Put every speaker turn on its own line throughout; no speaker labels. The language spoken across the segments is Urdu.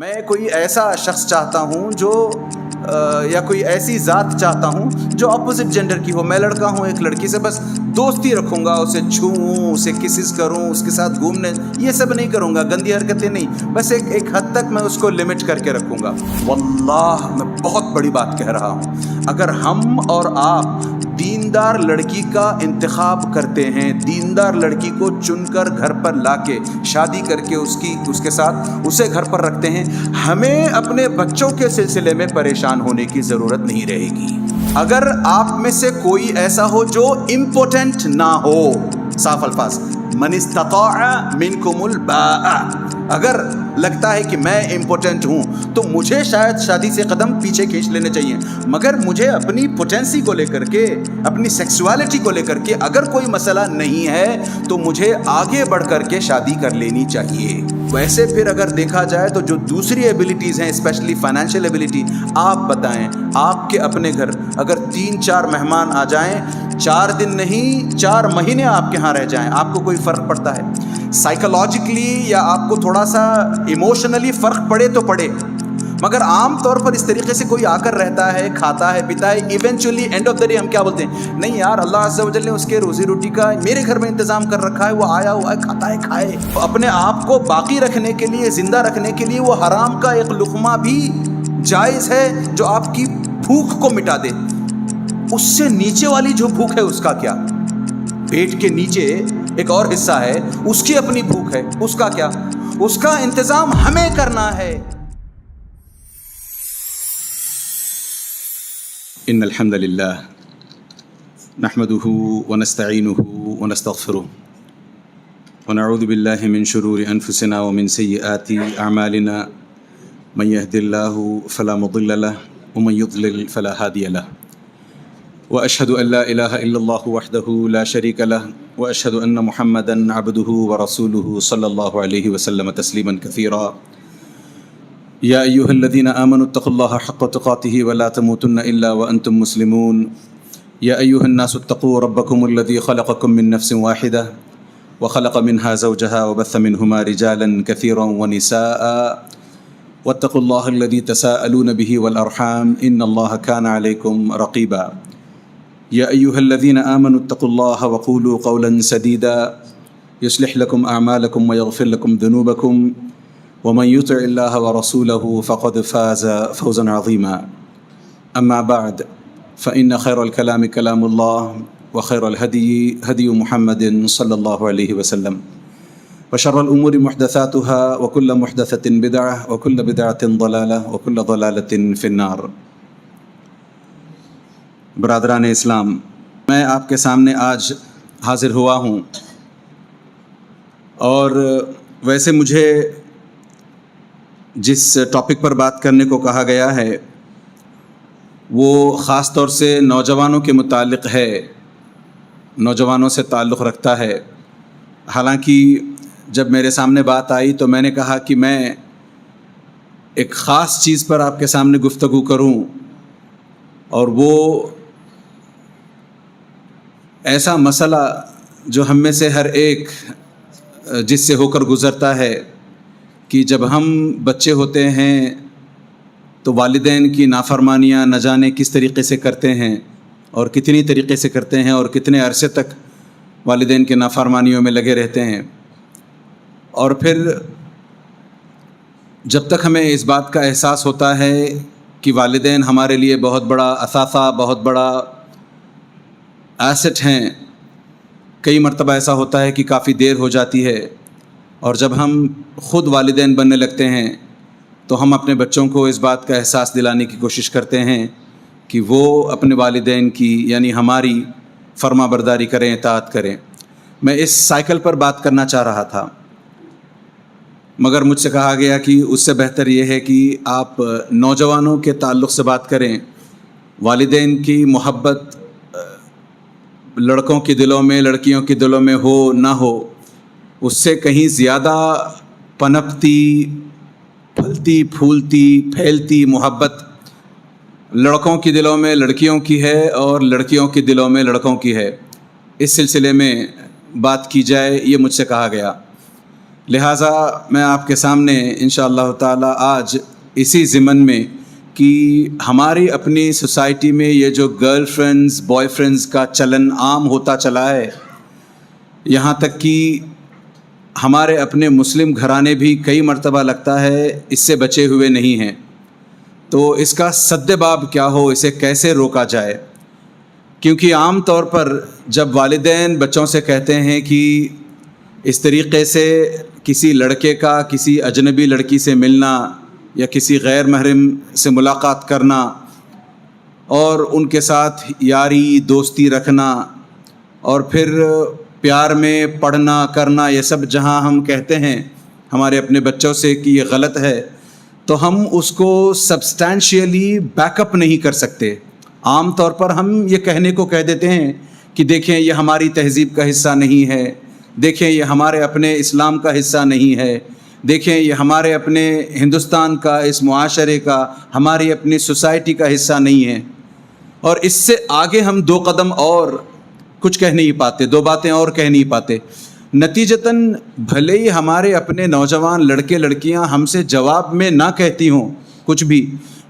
میں کوئی ایسا شخص چاہتا ہوں جو یا کوئی ایسی ذات چاہتا ہوں جو اپوزٹ جینڈر کی ہو. میں لڑکا ہوں ایک لڑکی سے, بس دوستی رکھوں گا, اسے چھوؤں, اسے کسز کروں, اس کے ساتھ گھومنے, یہ سب نہیں کروں گا, گندی حرکتیں نہیں, بس ایک حد تک میں اس کو لمٹ کر کے رکھوں گا. واللہ میں بہت بڑی بات کہہ رہا ہوں, اگر ہم اور آپ دیندار لڑکی کا انتخاب کرتے ہیں, دیندار لڑکی کو چن کر گھر پر لا کے شادی کر کے اس کے ساتھ اسے گھر پر رکھتے ہیں, ہمیں اپنے بچوں کے سلسلے میں پریشان ہونے کی ضرورت نہیں رہے گی. اگر آپ میں سے کوئی ایسا ہو جو امپوٹنٹ نہ ہو, صاف الفاظ, من استطاع منکم الباء, اگر لگتا ہے کہ میں امپوٹنٹ ہوں تو مجھے شاید شادی سے قدم پیچھے کھینچ لینے چاہیے, مگر مجھے اپنی پوٹینسی کو لے کر کے, اپنی سیکسوالٹی کو لے کر کے اگر کوئی مسئلہ نہیں ہے تو مجھے آگے بڑھ کر کے شادی کر لینی چاہیے. ویسے پھر اگر دیکھا جائے تو جو دوسری ایبلٹیز ہیں, اسپیشلی فائنینشیل ایبلٹی, آپ بتائیں آپ کے اپنے گھر اگر 3-4 مہمان آ جائیں, 4 دن نہیں 4 مہینے آپ کے ہاں رہ جائیں, آپ کو کوئی فرق پڑتا ہے سائیکولوجیکلی, یا آپ کو تھوڑا سا ایموشنلی فرق پڑے تو پڑے, مگر عام طور پر اس طریقے سے کوئی آ کر رہتا ہے, کھاتا ہے, پیتا ہے, eventually and of the day ہم کیا بولتے ہیں, نہیں یار اللہ عز و جل نے اس کے روزی روٹی کا میرے گھر میں انتظام کر رکھا ہے, وہ آیا ہوا ہے, کھاتا ہے, کھائے. اپنے آپ کو باقی رکھنے کے لیے, زندہ رکھنے کے لیے وہ حرام کا ایک لقمہ بھی جائز ہے جو آپ کی بھوک کو مٹا دے. اس سے نیچے والی جو بھوک ہے اس کا کیا, پیٹ کے نیچے ایک اور حصہ ہے, اس کی اپنی بھوک ہے, اس کا کیا, اس کا انتظام ہمیں کرنا ہے. ان الحمد للہ نحمده ونستعینه ونستغفره ونعوذ باللہ من شرور انفسنا ومن سیئات اعمالنا, من يهد الله فلا مضل له ومن يضلل فلا هادي له, واشهد ان لا اله الا الله وحده لا شريك له, واشهد ان محمدا عبده ورسوله صلى الله عليه وسلم تسليما كثيرا. يا أيها الذين آمنوا اتقوا الله حق تقاته ولا تموتن إلا وأنتم مسلمون. يا أيها الناس اتقوا ربكم الذي خلقكم من نفس واحدة وخلق منها زوجها وبث منهما رجالا كثيرا ونساء, واتقوا الله الذي تساءلون به والأرحام إن الله كان عليكم رقيبا. يا أيها الذين آمنوا اتقوا الله وقولوا قولا سديدا يصلح لكم أعمالكم ويغفر لكم ذنوبكم, ومن يطع الله ورسوله فقد فاز فوزا عظيما. أما بعد فإن خير الكلام كلام الله, وخير الهدي هدي محمد صلى الله عليه وسلم, وشر الأمور محدثاتها, وكل محدثة بدعة, وكل بدعة ضلالة, وكل ضلالة في النار. برادران اسلام, میں آپ کے سامنے آج حاضر ہوا ہوں, اور ویسے مجھے جس ٹاپک پر بات کرنے کو کہا گیا ہے وہ خاص طور سے نوجوانوں کے متعلق ہے, نوجوانوں سے تعلق رکھتا ہے. حالانکہ جب میرے سامنے بات آئی تو میں نے کہا کہ میں ایک خاص چیز پر آپ کے سامنے گفتگو کروں, اور وہ ایسا مسئلہ جو ہم میں سے ہر ایک جس سے ہو کر گزرتا ہے کہ جب ہم بچے ہوتے ہیں تو والدین کی نافرمانیاں نہ جانے کس طریقے سے کرتے ہیں, اور کتنی طریقے سے کرتے ہیں, اور کتنے عرصے تک والدین کے نافرمانیوں میں لگے رہتے ہیں. اور پھر جب تک ہمیں اس بات کا احساس ہوتا ہے کہ والدین ہمارے لیے بہت بڑا اثاثہ, بہت بڑا ایسٹ ہیں, کئی مرتبہ ایسا ہوتا ہے کہ کافی دیر ہو جاتی ہے, اور جب ہم خود والدین بننے لگتے ہیں تو ہم اپنے بچوں کو اس بات کا احساس دلانے کی کوشش کرتے ہیں کہ وہ اپنے والدین کی یعنی ہماری فرما برداری کریں, اطاعت کریں. میں اس سائیکل پر بات کرنا چاہ رہا تھا, مگر مجھ سے کہا گیا کہ اس سے بہتر یہ ہے کہ آپ نوجوانوں کے تعلق سے بات کریں. والدین کی محبت لڑکوں کے دلوں میں, لڑکیوں کے دلوں میں ہو نہ ہو, اس سے کہیں زیادہ پنپتی, پھلتی پھولتی, پھیلتی محبت لڑکوں کے دلوں میں لڑکیوں کی ہے, اور لڑکیوں کے دلوں میں لڑکوں کی ہے. اس سلسلے میں بات کی جائے یہ مجھ سے کہا گیا. لہٰذا میں آپ کے سامنے انشاءاللہ تعالی آج اسی ضمن میں کہ ہماری اپنی سوسائٹی میں یہ جو گرل فرینڈز بوائے فرینڈز کا چلن عام ہوتا چلا ہے، یہاں تک کہ ہمارے اپنے مسلم گھرانے بھی کئی مرتبہ لگتا ہے اس سے بچے ہوئے نہیں ہیں، تو اس کا سد باب کیا ہو، اسے کیسے روکا جائے؟ کیونکہ عام طور پر جب والدین بچوں سے کہتے ہیں کہ اس طریقے سے کسی لڑکے کا کسی اجنبی لڑکی سے ملنا یا کسی غیر محرم سے ملاقات کرنا اور ان کے ساتھ یاری دوستی رکھنا اور پھر پیار میں پڑھنا کرنا، یہ سب جہاں ہم کہتے ہیں ہمارے اپنے بچوں سے کہ یہ غلط ہے، تو ہم اس کو سبسٹینشیلی بیک اپ نہیں کر سکتے۔ عام طور پر ہم یہ کہنے کو کہہ دیتے ہیں کہ دیکھیں یہ ہماری تہذیب کا حصہ نہیں ہے، دیکھیں یہ ہمارے اپنے اسلام کا حصہ نہیں ہے، دیکھیں یہ ہمارے اپنے ہندوستان کا، اس معاشرے کا، ہماری اپنی سوسائٹی کا حصہ نہیں ہے، اور اس سے آگے ہم دو قدم اور کچھ کہہ نہیں پاتے، دو باتیں اور کہہ نہیں پاتے۔ نتیجتاً بھلے ہی ہمارے اپنے نوجوان لڑکے لڑکیاں ہم سے جواب میں نہ کہتی ہوں کچھ بھی،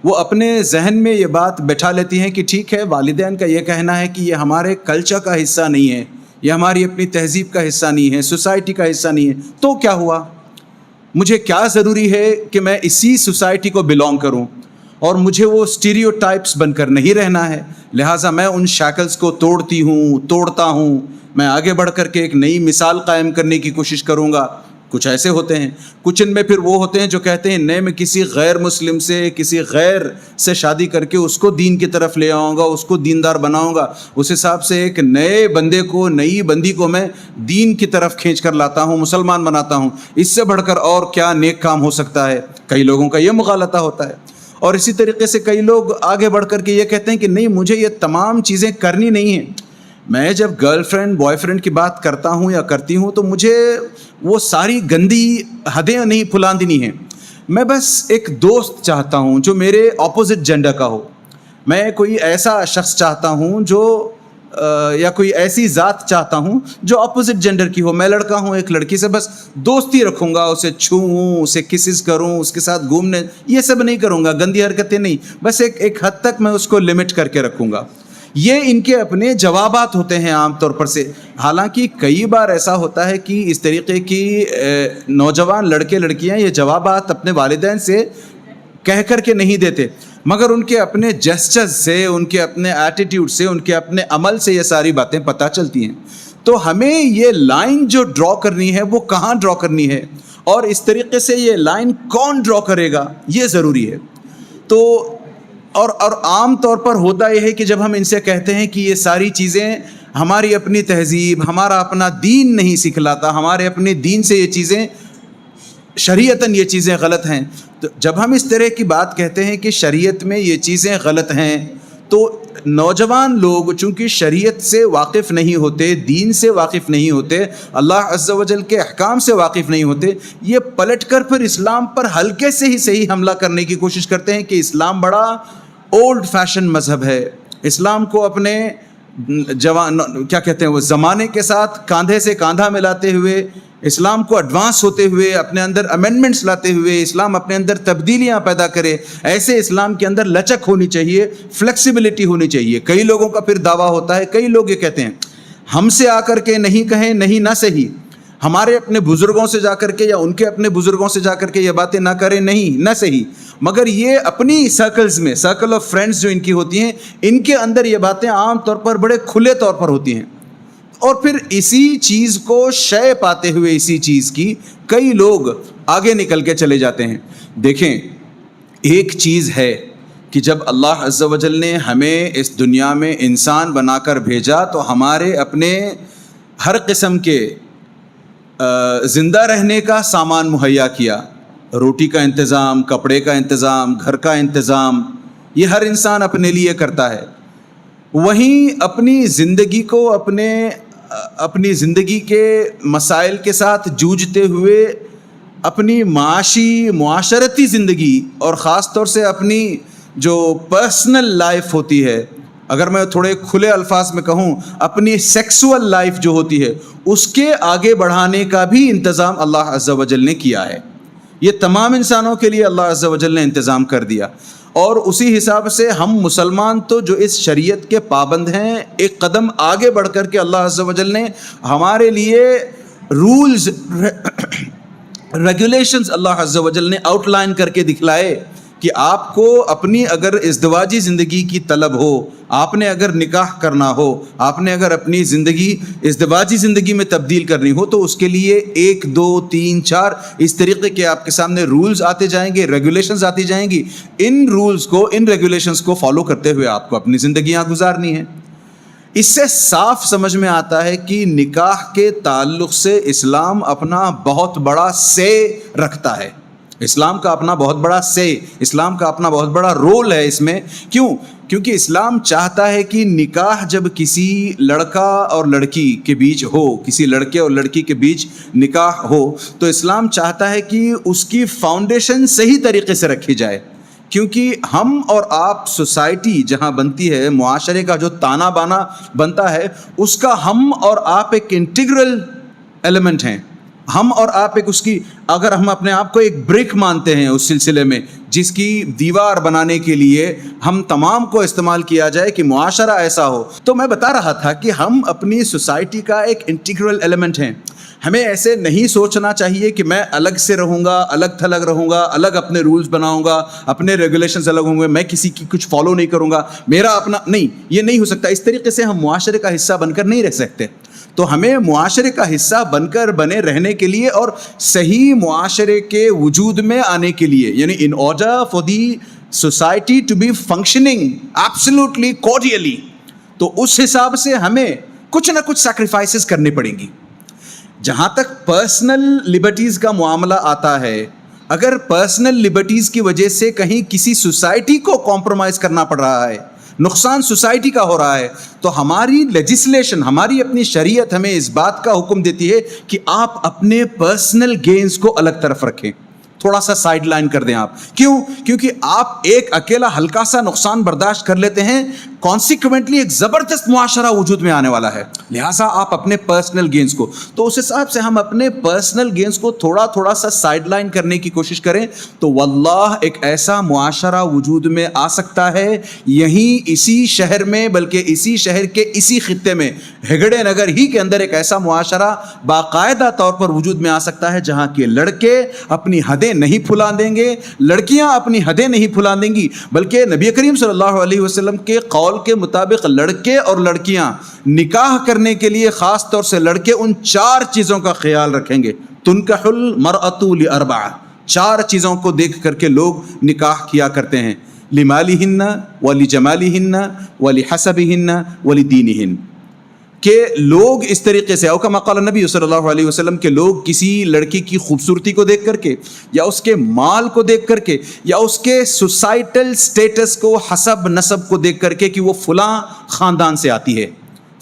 وہ اپنے ذہن میں یہ بات بٹھا لیتی ہیں کہ ٹھیک ہے، والدین کا یہ کہنا ہے کہ یہ ہمارے کلچر کا حصہ نہیں ہے، یہ ہماری اپنی تہذیب کا حصہ نہیں ہے، سوسائٹی کا حصہ نہیں ہے، تو کیا ہوا؟ مجھے کیا ضروری ہے کہ میں اسی سوسائٹی کو بلونگ کروں، اور مجھے وہ اسٹیریو ٹائپس بن کر نہیں رہنا ہے۔ لہٰذا میں ان شیکلز کو توڑتا ہوں، میں آگے بڑھ کر کے ایک نئی مثال قائم کرنے کی کوشش کروں گا۔ کچھ ایسے ہوتے ہیں، کچھ ان میں پھر وہ ہوتے ہیں جو کہتے ہیں نہیں، میں کسی غیر مسلم سے، کسی غیر سے شادی کر کے اس کو دین کی طرف لے آؤں گا، اس کو دیندار بناؤں گا، اس حساب سے ایک نئے بندے کو، نئی بندی کو میں دین کی طرف کھینچ کر لاتا ہوں، مسلمان بناتا ہوں۔ اس سے بڑھ کر اور کیا نیک کام ہو سکتا ہے؟ کئی لوگوں کا یہ مغالطہ ہوتا ہے۔ اور اسی طریقے سے کئی لوگ آگے بڑھ کر کے یہ کہتے ہیں کہ نہیں، مجھے یہ تمام چیزیں کرنی نہیں ہیں۔ میں جب گرل فرینڈ بوائے فرینڈ کی بات کرتا ہوں یا کرتی ہوں تو مجھے وہ ساری گندی حدیں نہیں پھلاندنی ہیں۔ میں بس ایک دوست چاہتا ہوں جو میرے اپوزٹ جینڈر کا ہو، میں کوئی ایسا شخص چاہتا ہوں جو یا کوئی ایسی ذات چاہتا ہوں جو اپوزٹ جینڈر کی ہو۔ میں لڑکا ہوں، ایک لڑکی سے بس دوستی رکھوں گا، اسے چھوؤں، اسے کسز کروں، اس کے ساتھ گھومنے، یہ سب نہیں کروں گا، گندی حرکتیں نہیں، بس ایک حد تک میں اس کو لمٹ کر کے رکھوں گا۔ یہ ان کے اپنے جوابات ہوتے ہیں عام طور پر سے۔ حالانکہ کئی بار ایسا ہوتا ہے کہ اس طریقے کی نوجوان لڑکے لڑکیاں یہ جوابات اپنے والدین سے کہہ کر کے نہیں دیتے، مگر ان کے اپنے جسچرز سے، ان کے اپنے ایٹیٹیوڈ سے، ان کے اپنے عمل سے یہ ساری باتیں پتہ چلتی ہیں۔ تو ہمیں یہ لائن جو ڈرا کرنی ہے وہ کہاں ڈرا کرنی ہے، اور اس طریقے سے یہ لائن کون ڈرا کرے گا، یہ ضروری ہے۔ تو اور عام طور پر ہوتا یہ ہے کہ جب ہم ان سے کہتے ہیں کہ یہ ساری چیزیں ہماری اپنی تہذیب، ہمارا اپنا دین نہیں سکھلاتا، ہمارے اپنے دین سے یہ چیزیں شریعتاً یہ چیزیں غلط ہیں، تو جب ہم اس طرح کی بات کہتے ہیں کہ شریعت میں یہ چیزیں غلط ہیں، تو نوجوان لوگ چونکہ شریعت سے واقف نہیں ہوتے، دین سے واقف نہیں ہوتے، اللہ عز و جل کے احکام سے واقف نہیں ہوتے، یہ پلٹ کر پھر اسلام پر ہلکے سے ہی صحیح حملہ کرنے کی کوشش کرتے ہیں کہ اسلام بڑا اولڈ فیشن مذہب ہے، اسلام کو اپنے کیا کہتے ہیں وہ زمانے کے ساتھ کاندھے سے کاندھا ملاتے ہوئے، اسلام کو ایڈوانس ہوتے ہوئے، اپنے اندر امینڈمنٹس لاتے ہوئے اسلام اپنے اندر تبدیلیاں پیدا کرے، ایسے اسلام کے اندر لچک ہونی چاہیے، فلیکسیبلٹی ہونی چاہیے۔ کئی لوگوں کا پھر دعویٰ ہوتا ہے، کئی لوگ یہ کہتے ہیں ہم سے آ کر کے نہیں کہیں، نہیں نہ صحیح، ہمارے اپنے بزرگوں سے جا کر کے یا ان کے اپنے بزرگوں سے جا کر کے یہ باتیں نہ کریں، نہیں نہ صحیح، مگر یہ اپنی سرکلز میں، سرکل آف فرینڈز جو ان کی ہوتی ہیں، ان کے اندر یہ باتیں عام طور پر بڑے کھلے طور پر ہوتی ہیں، اور پھر اسی چیز کو شے پاتے ہوئے اسی چیز کی کئی لوگ آگے نکل کے چلے جاتے ہیں۔ دیکھیں، ایک چیز ہے کہ جب اللہ عز و جل نے ہمیں اس دنیا میں انسان بنا کر بھیجا تو ہمارے اپنے ہر قسم کے زندہ رہنے کا سامان مہیا کیا، روٹی کا انتظام، کپڑے کا انتظام، گھر کا انتظام، یہ ہر انسان اپنے لیے کرتا ہے۔ وہیں اپنی زندگی کو اپنی زندگی کے مسائل کے ساتھ جوجھتے ہوئے اپنی معاشرتی زندگی اور خاص طور سے اپنی جو پرسنل لائف ہوتی ہے، اگر میں تھوڑے کھلے الفاظ میں کہوں، اپنی سیکسول لائف جو ہوتی ہے اس کے آگے بڑھانے کا بھی انتظام اللہ عز و جل نے کیا ہے. یہ تمام انسانوں کے لیے اللہ عز و جل نے انتظام کر دیا، اور اسی حساب سے ہم مسلمان تو جو اس شریعت کے پابند ہیں، ایک قدم آگے بڑھ کر کے اللہ عز و جل نے ہمارے لیے رولز ریگولیشنز اللہ عز و جل نے آؤٹ لائن کر کے دکھلائے کہ آپ کو اپنی اگر ازدواجی زندگی کی طلب ہو، آپ نے اگر نکاح کرنا ہو، آپ نے اگر اپنی زندگی ازدواجی زندگی میں تبدیل کرنی ہو، تو اس کے لیے 1 2 3 4 اس طریقے کے آپ کے سامنے رولز آتے جائیں گے، ریگولیشنز آتی جائیں گی. ان رولز کو، ان ریگولیشنز کو فالو کرتے ہوئے آپ کو اپنی زندگیاں گزارنی ہیں. اس سے صاف سمجھ میں آتا ہے کہ نکاح کے تعلق سے اسلام اپنا بہت بڑا سے رکھتا ہے. اسلام کا اپنا بہت بڑا سے، اسلام کا اپنا بہت بڑا رول ہے اس میں. کیوں؟ کیونکہ اسلام چاہتا ہے کہ نکاح جب کسی لڑکا اور لڑکی کے بیچ ہو، کسی لڑکے اور لڑکی کے بیچ نکاح ہو، تو اسلام چاہتا ہے کہ اس کی فاؤنڈیشن صحیح طریقے سے رکھی جائے. کیونکہ ہم اور آپ، سوسائٹی جہاں بنتی ہے، معاشرے کا جو تانا بانا بنتا ہے، اس کا ہم اور آپ ایک انٹیگرل ایلیمنٹ ہیں. ہم اور آپ ایک اس کی، اگر ہم اپنے آپ کو ایک بریک مانتے ہیں اس سلسلے میں، جس کی دیوار بنانے کے لیے ہم تمام کو استعمال کیا جائے کہ معاشرہ ایسا ہو، تو میں بتا رہا تھا کہ ہم اپنی سوسائٹی کا ایک انٹیگرل ایلیمنٹ ہیں. ہمیں ایسے نہیں سوچنا چاہیے کہ میں الگ سے رہوں گا، الگ تھلگ رہوں گا، الگ اپنے رولز بناؤں گا، اپنے ریگولیشنز الگ ہوں گے، میں کسی کی کچھ فالو نہیں کروں گا، میرا اپنا نہیں. یہ نہیں ہو سکتا. اس طریقے سے ہم معاشرے کا حصہ بن کر نہیں رہ سکتے. تو ہمیں معاشرے کا حصہ بن کر بنے رہنے کے لیے اور صحیح معاشرے کے وجود میں آنے کے لیے، یعنی in order for the society to be functioning absolutely cordially, تو اس حساب سے ہمیں کچھ نہ کچھ سیکریفائسز کرنے پڑیں گی. جہاں تک پرسنل لبرٹیز کا معاملہ آتا ہے، اگر پرسنل لبرٹیز کی وجہ سے کہیں کسی سوسائٹی کو کمپرومائز کرنا پڑ رہا ہے، نقصان سوسائٹی کا ہو رہا ہے، تو ہماری لیجسلیشن، ہماری اپنی شریعت ہمیں اس بات کا حکم دیتی ہے کہ آپ اپنے پرسنل گینز کو الگ طرف رکھیں، تھوڑا سا سائڈ لائن کر دیں. آپ کیوں؟ کیونکہ آپ ایک اکیلا ہلکا سا نقصان برداشت کر لیتے ہیں، کانسیکوینٹلی ایک زبردست معاشرہ وجود میں آنے والا ہے. لہٰذا آپ اپنے پرسنل گینز کو، تو اس حساب سے ہم اپنے پرسنل گینز کو تھوڑا تھوڑا سا سائڈ لائن کرنے کی کوشش کریں، تو واللہ ایک ایسا معاشرہ وجود میں آ سکتا ہے، یہیں اسی شہر میں، بلکہ اسی شہر کے اسی خطے میں، ہگڑے نگر ہی کے اندر ایک ایسا معاشرہ باقاعدہ طور پر وجود میں آ سکتا ہے جہاں کے لڑکے اپنی حدیں نہیں پھلا دیں گے، لڑکیاں اپنی حدیں نہیں پھلا دیں گی، بلکہ نبی کریم صلی اللہ علیہ وسلم کے قول کے مطابق لڑکے اور لڑکیاں نکاح کرنے کے لیے، خاص طور سے لڑکے، ان 4 چیزوں کا خیال رکھیں گے. تنکح المرأۃ لأربع، 4 چیزوں کو دیکھ کر کے لوگ نکاح کیا کرتے ہیں: لمالہن ولجمالہن ولحسبہن ولدینہن. کہ لوگ اس طریقے سے، او کما قال نبی صلی اللہ علیہ وسلم، کہ لوگ کسی لڑکی کی خوبصورتی کو دیکھ کر کے، یا اس کے مال کو دیکھ کر کے، یا اس کے سوسائٹل سٹیٹس کو، حسب نسب کو دیکھ کر کے کہ وہ فلاں خاندان سے آتی ہے،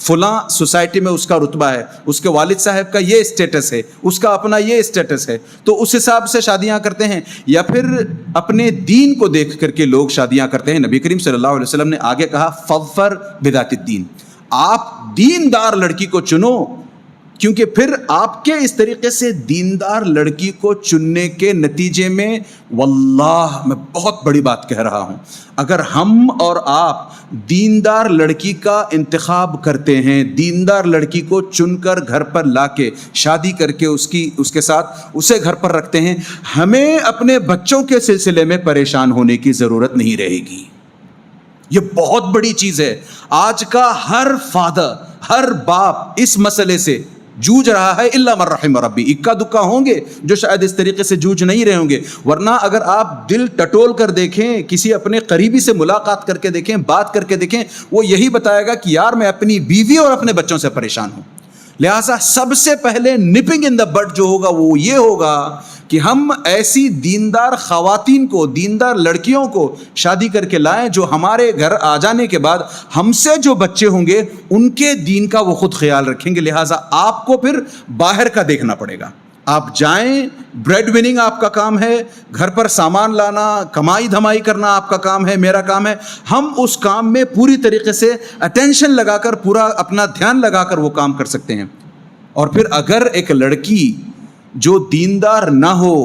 فلاں سوسائٹی میں اس کا رتبہ ہے، اس کے والد صاحب کا یہ اسٹیٹس ہے، اس کا اپنا یہ اسٹیٹس ہے، تو اس حساب سے شادیاں کرتے ہیں. یا پھر اپنے دین کو دیکھ کر کے لوگ شادیاں کرتے ہیں. نبی کریم صلی اللہ علیہ وسلم نے آگے کہا فظفر بذات الدین، آپ دیندار لڑکی کو چنو، کیونکہ پھر آپ کے اس طریقے سے دیندار لڑکی کو چننے کے نتیجے میں، واللہ میں بہت بڑی بات کہہ رہا ہوں، اگر ہم اور آپ دیندار لڑکی کا انتخاب کرتے ہیں، دیندار لڑکی کو چن کر گھر پر لا کے شادی کر کے اس کے ساتھ اسے گھر پر رکھتے ہیں، ہمیں اپنے بچوں کے سلسلے میں پریشان ہونے کی ضرورت نہیں رہے گی. یہ بہت بڑی چیز ہے. آج کا ہر فادر، ہر باپ اس مسئلے سے جوجھ رہا ہے، الا من رحم ربی. اکا دکا ہوں گے جو شاید اس طریقے سے جوجھ نہیں رہے ہوں گے، ورنہ اگر آپ دل ٹٹول کر دیکھیں، کسی اپنے قریبی سے ملاقات کر کے دیکھیں، بات کر کے دیکھیں، وہ یہی بتائے گا کہ یار میں اپنی بیوی اور اپنے بچوں سے پریشان ہوں. لہٰذا سب سے پہلے نپنگ ان دا بڈ جو ہوگا وہ یہ ہوگا کہ ہم ایسی دیندار خواتین کو، دیندار لڑکیوں کو شادی کر کے لائیں جو ہمارے گھر آ جانے کے بعد ہم سے جو بچے ہوں گے ان کے دین کا وہ خود خیال رکھیں گے. لہٰذا آپ کو پھر باہر کا دیکھنا پڑے گا، آپ جائیں, بریڈ وننگ آپ کا کام ہے, گھر پر سامان لانا, کمائی دھمائی کرنا آپ کا کام ہے, میرا کام ہے. ہم اس کام میں پوری طریقے سے اٹینشن لگا کر, پورا اپنا دھیان لگا کر وہ کام کر سکتے ہیں. اور پھر اگر ایک لڑکی جو دیندار نہ ہو,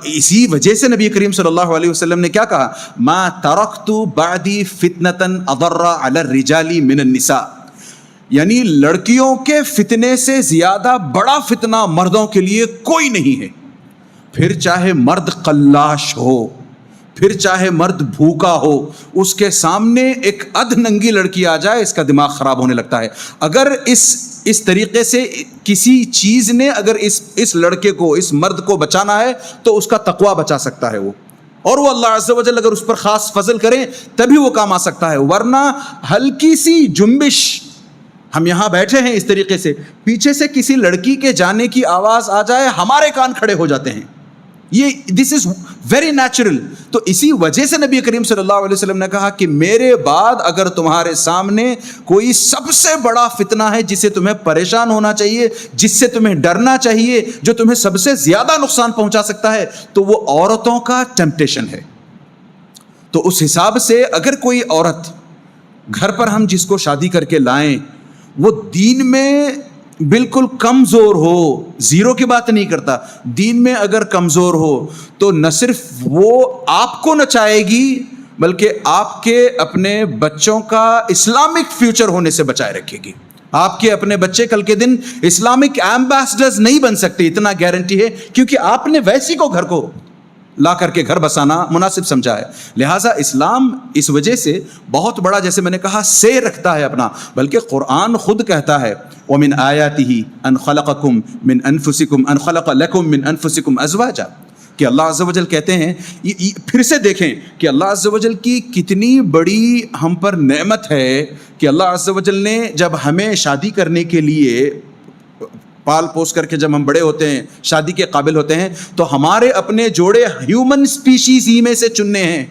اسی وجہ سے نبی کریم صلی اللہ علیہ وسلم نے کیا کہا, ما ترکت بعدی فتنةً اضر علی الرجال من النساء, یعنی لڑکیوں کے فتنے سے زیادہ بڑا فتنہ مردوں کے لیے کوئی نہیں ہے. پھر چاہے مرد قلاش ہو, پھر چاہے مرد بھوکا ہو, اس کے سامنے ایک ادھ ننگی لڑکی آ جائے, اس کا دماغ خراب ہونے لگتا ہے. اگر اس طریقے سے کسی چیز نے اگر اس لڑکے کو, اس مرد کو بچانا ہے تو اس کا تقوی بچا سکتا ہے وہ, اور وہ اللہ عز و جل اگر اس پر خاص فضل کریں تبھی وہ کام آ سکتا ہے. ورنہ ہلکی سی جنبش, ہم یہاں بیٹھے ہیں اس طریقے سے, پیچھے سے کسی لڑکی کے جانے کی آواز آ جائے, ہمارے کان کھڑے ہو جاتے ہیں. یہ دس از ویری نیچرل. تو اسی وجہ سے نبی کریم صلی اللہ علیہ وسلم نے کہا کہ میرے بعد اگر تمہارے سامنے کوئی سب سے بڑا فتنہ ہے جسے تمہیں پریشان ہونا چاہیے, جس سے تمہیں ڈرنا چاہیے, جو تمہیں سب سے زیادہ نقصان پہنچا سکتا ہے, تو وہ عورتوں کا ٹیمپٹیشن ہے. تو اس حساب سے اگر کوئی عورت گھر پر ہم جس کو شادی کر کے لائیں وہ دین میں بالکل کمزور ہو, زیرو کی بات نہیں کرتا, دین میں اگر کمزور ہو تو نہ صرف وہ آپ کو نچائے گی بلکہ آپ کے اپنے بچوں کا اسلامک فیوچر ہونے سے بچائے رکھے گی. آپ کے اپنے بچے کل کے دن اسلامک ایمبیسڈرز نہیں بن سکتے, اتنا گارنٹی ہے, کیونکہ آپ نے ویسی کو گھر کو لا کر کے گھر بسانا مناسب سمجھا ہے. لہٰذا اسلام اس وجہ سے بہت بڑا, جیسے میں نے کہا, سے رکھتا ہے اپنا, بلکہ قرآن خود کہتا ہے وَمِنْ آيَاتِهِ أَنْ خَلَقَكُمْ مِنْ أَنفُسِكُمْ أَنْ خَلَقَ لَكُمْ مِنْ أَنفُسِكُمْ أَزْوَاجًا, کہ اللہ عز و جل کہتے ہیں, پھر سے دیکھیں کہ اللہ عز و جل کی کتنی بڑی ہم پر نعمت ہے کہ اللہ عز و جل نے جب ہمیں شادی کرنے کے لیے پال پوس کر کے جب ہم بڑے ہوتے ہیں, شادی کے قابل ہوتے ہیں, تو ہمارے اپنے جوڑے ہیومن سپیشیز ہی میں سے چننے ہیں.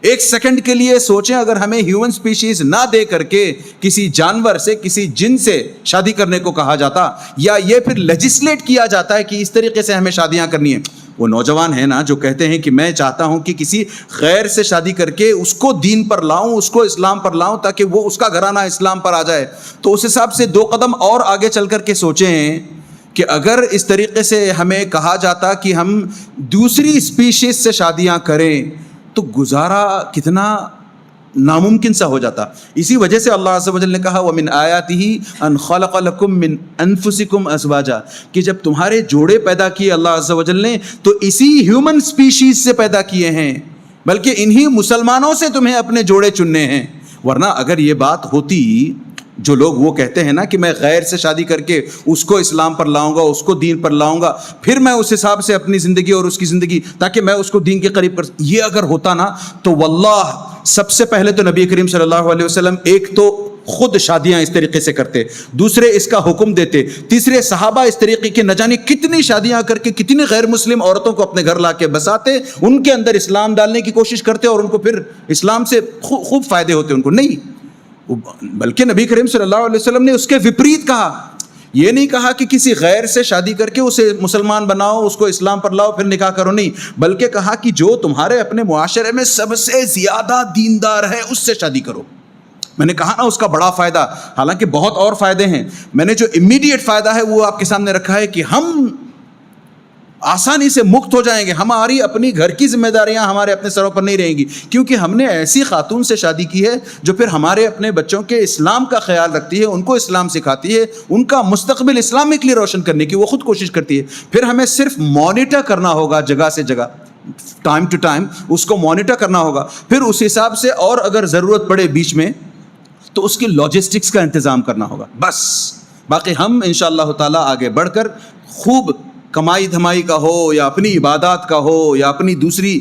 ایک سیکنڈ کے لیے سوچیں اگر ہمیں ہیومن سپیشیز نہ دے کر کے کسی جانور سے, کسی جن سے شادی کرنے کو کہا جاتا, یا یہ پھر لیجسلیٹ کیا جاتا ہے کہ اس طریقے سے ہمیں شادیاں کرنی ہیں. وہ نوجوان ہیں نا جو کہتے ہیں کہ میں چاہتا ہوں کہ کسی غیر سے شادی کر کے اس کو دین پر لاؤں, اس کو اسلام پر لاؤں, تاکہ وہ اس کا گھرانہ اسلام پر آ جائے. تو اس حساب سے 2 قدم اور آگے چل کر کے سوچیں کہ اگر اس طریقے سے ہمیں کہا جاتا کہ ہم دوسری اسپیشیز سے شادیاں کریں تو گزارا کتنا ناممکن سا ہو جاتا. اسی وجہ سے اللہ عز و جل نے کہا وَمِنْ آيَاتِهِ أَنْ خَلَقَ لَكُم مِّنْ أَنفُسِكُمْ أَزْوَاجًا, کہ جب تمہارے جوڑے پیدا کیے اللہ عز و جل نے تو اسی ہیومن سپیشیز سے پیدا کیے ہیں, بلکہ انہی مسلمانوں سے تمہیں اپنے جوڑے چننے ہیں. ورنہ اگر یہ بات ہوتی, جو لوگ وہ کہتے ہیں نا کہ میں غیر سے شادی کر کے اس کو اسلام پر لاؤں گا, اس کو دین پر لاؤں گا, پھر میں اس حساب سے اپنی زندگی اور اس کی زندگی, تاکہ میں اس کو دین کے قریب کر, یہ اگر ہوتا نا تو واللہ سب سے پہلے تو نبی کریم صلی اللہ علیہ وسلم ایک تو خود شادیاں اس طریقے سے کرتے, دوسرے اس کا حکم دیتے, تیسرے صحابہ اس طریقے کے نہ جانے کتنی شادیاں کر کے کتنی غیر مسلم عورتوں کو اپنے گھر لا کے بساتے, ان کے اندر اسلام ڈالنے کی کوشش کرتے اور ان کو پھر اسلام سے خوب فائدے ہوتے ان کو. نہیں, بلکہ نبی کریم صلی اللہ علیہ وسلم نے اس کے وپریت کہا. یہ نہیں کہا کہ کسی غیر سے شادی کر کے اسے مسلمان بناؤ, اس کو اسلام پر لاؤ, پھر نکاح کرو, نہیں, بلکہ کہا کہ جو تمہارے اپنے معاشرے میں سب سے زیادہ دیندار ہے اس سے شادی کرو. میں نے کہا نا اس کا بڑا فائدہ, حالانکہ بہت اور فائدے ہیں, میں نے جو امیڈیٹ فائدہ ہے وہ آپ کے سامنے رکھا ہے کہ ہم آسانی سے مکت ہو جائیں گے, ہماری اپنی گھر کی ذمہ داریاں ہمارے اپنے سروں پر نہیں رہیں گی, کیونکہ ہم نے ایسی خاتون سے شادی کی ہے جو پھر ہمارے اپنے بچوں کے اسلام کا خیال رکھتی ہے, ان کو اسلام سکھاتی ہے, ان کا مستقبل اسلامکلی روشن کرنے کی وہ خود کوشش کرتی ہے. پھر ہمیں صرف مانیٹر کرنا ہوگا جگہ سے جگہ, ٹائم ٹو ٹائم اس کو مانیٹر کرنا ہوگا, پھر اس حساب سے اور اگر ضرورت پڑے بیچ میں تو اس کی لاجسٹکس کا انتظام کرنا ہوگا. بس باقی ہم انشاءاللہ تعالی آگے بڑھ کر خوب کمائی دھمائی کا ہو یا اپنی عبادات کا ہو یا اپنی دوسری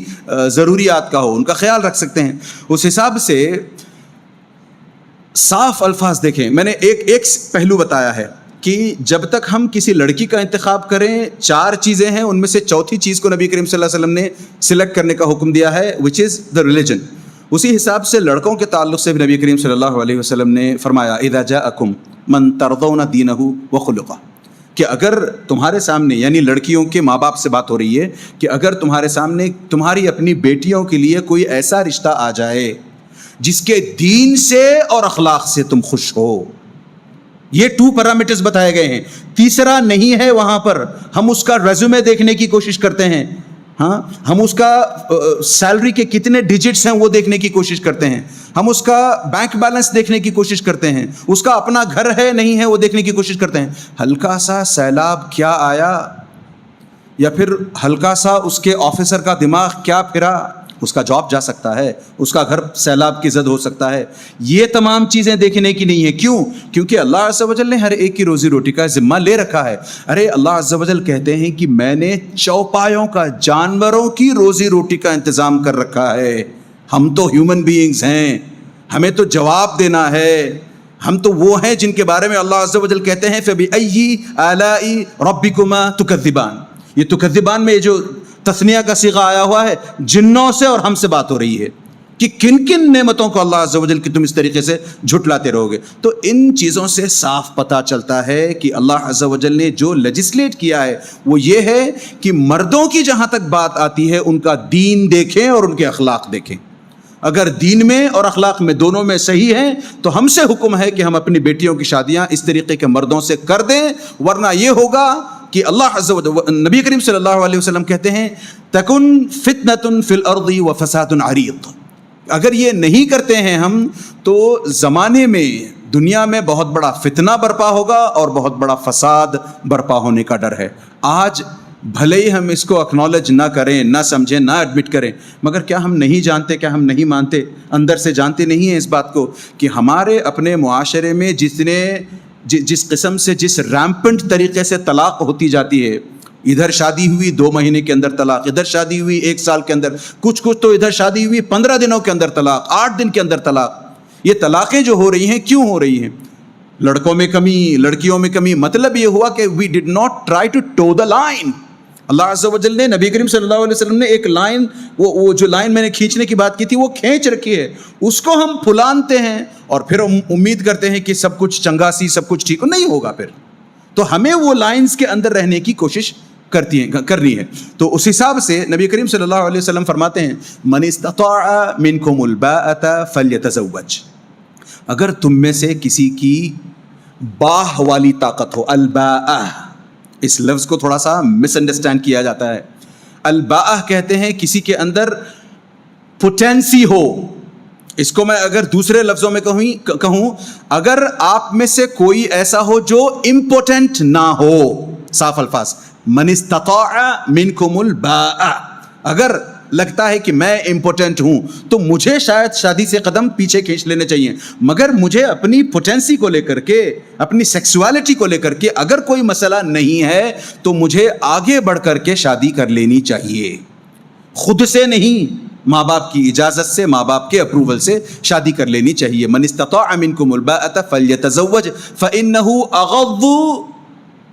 ضروریات کا ہو, ان کا خیال رکھ سکتے ہیں. اس حساب سے صاف الفاظ دیکھیں, میں نے ایک پہلو بتایا ہے کہ جب تک ہم کسی لڑکی کا انتخاب کریں 4 چیزیں ہیں, ان میں سے چوتھی چیز کو نبی کریم صلی اللہ علیہ وسلم نے سلیکٹ کرنے کا حکم دیا ہے, وچ از دا ریلیجن. اسی حساب سے لڑکوں کے تعلق سے بھی نبی کریم صلی اللہ علیہ وسلم نے فرمایا اذا جاءکم من ترضون دینہ وخلقہ, کہ اگر تمہارے سامنے، یعنی لڑکیوں کے ماں باپ سے بات ہو رہی ہے، کہ اگر تمہارے سامنے تمہاری اپنی بیٹیوں کے لیے کوئی ایسا رشتہ آ جائے جس کے دین سے اور اخلاق سے تم خوش ہو، یہ 2 پیرامیٹرز بتائے گئے ہیں، تیسرا نہیں ہے وہاں پر. ہم اس کا ریزیومے دیکھنے کی کوشش کرتے ہیں، ہاں ہم اس کا سیلری کے کتنے ڈیجٹس ہیں وہ دیکھنے کی کوشش کرتے ہیں، ہم اس کا بینک بیلنس دیکھنے کی کوشش کرتے ہیں، اس کا اپنا گھر ہے نہیں ہے وہ دیکھنے کی کوشش کرتے ہیں. ہلکا سا سیلاب کیا آیا یا پھر ہلکا سا اس کے آفیسر کا دماغ کیا پھرا، اس کا جاب جا سکتا ہے، اس کا گھر سیلاب کی زد ہو سکتا ہے. یہ تمام چیزیں دیکھنے کی نہیں ہے. کیوں؟ کیونکہ اللہ عز و جل نے ہر ایک کی روزی روٹی کا ذمہ لے رکھا ہے. ارے اللہ عز و جل کہتے ہیں کہ میں نے چوپایوں کا، جانوروں کی روزی روٹی کا انتظام کر رکھا ہے. ہم تو ہیومن بینگز ہیں، ہمیں تو جواب دینا ہے. ہم تو وہ ہیں جن کے بارے میں اللہ عز و جل کہتے ہیں فَبِأَيِّ آلَاءِ رَبِّكُمَا تُكَذِّبَانِ. یہ تکذبان میں جو تثنیہ کا صیغہ آیا ہوا ہے، جنوں سے اور ہم سے بات ہو رہی ہے کہ کن کن نعمتوں کو اللہ عز و جل کی تم اس طریقے سے جھٹلاتے رہو گے. تو ان چیزوں سے صاف پتہ چلتا ہے کہ اللہ عز و جل نے جو لیجسلیٹ کیا ہے وہ یہ ہے کہ مردوں کی جہاں تک بات آتی ہے ان کا دین دیکھیں اور ان کے اخلاق دیکھیں. اگر دین میں اور اخلاق میں دونوں میں صحیح ہیں تو ہم سے حکم ہے کہ ہم اپنی بیٹیوں کی شادیاں اس طریقے کے مردوں سے کر دیں، ورنہ یہ ہوگا کہ اللہ عز و جل، نبی کریم صلی اللہ علیہ وسلم کہتے ہیں تکن فتنۃ فی الارض وفساد عریض. اگر یہ نہیں کرتے ہیں ہم تو زمانے میں، دنیا میں بہت بڑا فتنہ برپا ہوگا اور بہت بڑا فساد برپا ہونے کا ڈر ہے. آج بھلے ہی ہم اس کو اکنالج نہ کریں، نہ سمجھیں، نہ ایڈمٹ کریں، مگر کیا ہم نہیں جانتے، کیا ہم نہیں مانتے، اندر سے جانتے نہیں ہیں اس بات کو کہ ہمارے اپنے معاشرے میں جس قسم سے، جس ریمپنٹ طریقے سے طلاق ہوتی جاتی ہے، ادھر شادی ہوئی 2 مہینے کے اندر طلاق، ادھر شادی ہوئی 1 سال کے اندر، کچھ تو ادھر شادی ہوئی 15 دنوں کے اندر طلاق، 8 دن کے اندر طلاق. یہ طلاقیں جو ہو رہی ہیں کیوں ہو رہی ہیں؟ لڑکوں میں کمی، لڑکیوں میں کمی. مطلب یہ ہوا کہ we did not try to toe the line. Allah عز و جل نے، نبی کریم صلی اللہ علیہ وسلم نے ایک لائن، وہ جو لائن میں نے کھینچنے کی بات کی تھی وہ کھینچ رکھی ہے، اس کو ہم پھلانتے ہیں اور پھر ہم امید کرتے ہیں کہ سب کچھ چنگا سی، سب کچھ ٹھیک نہیں ہوگا. پھر تو ہمیں وہ لائنز کے اندر رہنے کی کوشش کرنی ہے. تو اس حساب سے نبی کریم صلی اللہ علیہ وسلم فرماتے ہیں من استطاع منکم الباءۃ فلیتزوج. اگر تم میں سے کسی کی باہ والی طاقت ہو، الباء، اس لفظ کو تھوڑا سا مس انڈرسٹینڈ کیا جاتا ہے. الباء کہتے ہیں کسی کے اندر پوٹینسی ہو. اس کو میں اگر دوسرے لفظوں میں کہوں، اگر آپ میں سے کوئی ایسا ہو جو امپوٹنٹ نہ ہو، صاف الفاظ، من استطاع منکم الباء، اگر لگتا ہے کہ میں امپوٹنٹ ہوں تو مجھے شاید شادی سے قدم پیچھے کھینچ لینے چاہیے، مگر مجھے اپنی پوٹینسی کو لے کر کے، اپنی سیکسوالٹی کو لے کر کے اگر کوئی مسئلہ نہیں ہے تو مجھے آگے بڑھ کر کے شادی کر لینی چاہیے. خود سے نہیں، ماں باپ کی اجازت سے، ماں باپ کے اپروول سے شادی کر لینی چاہیے. من استطاع منکم الباءۃ فلیتزوج فانہ اغض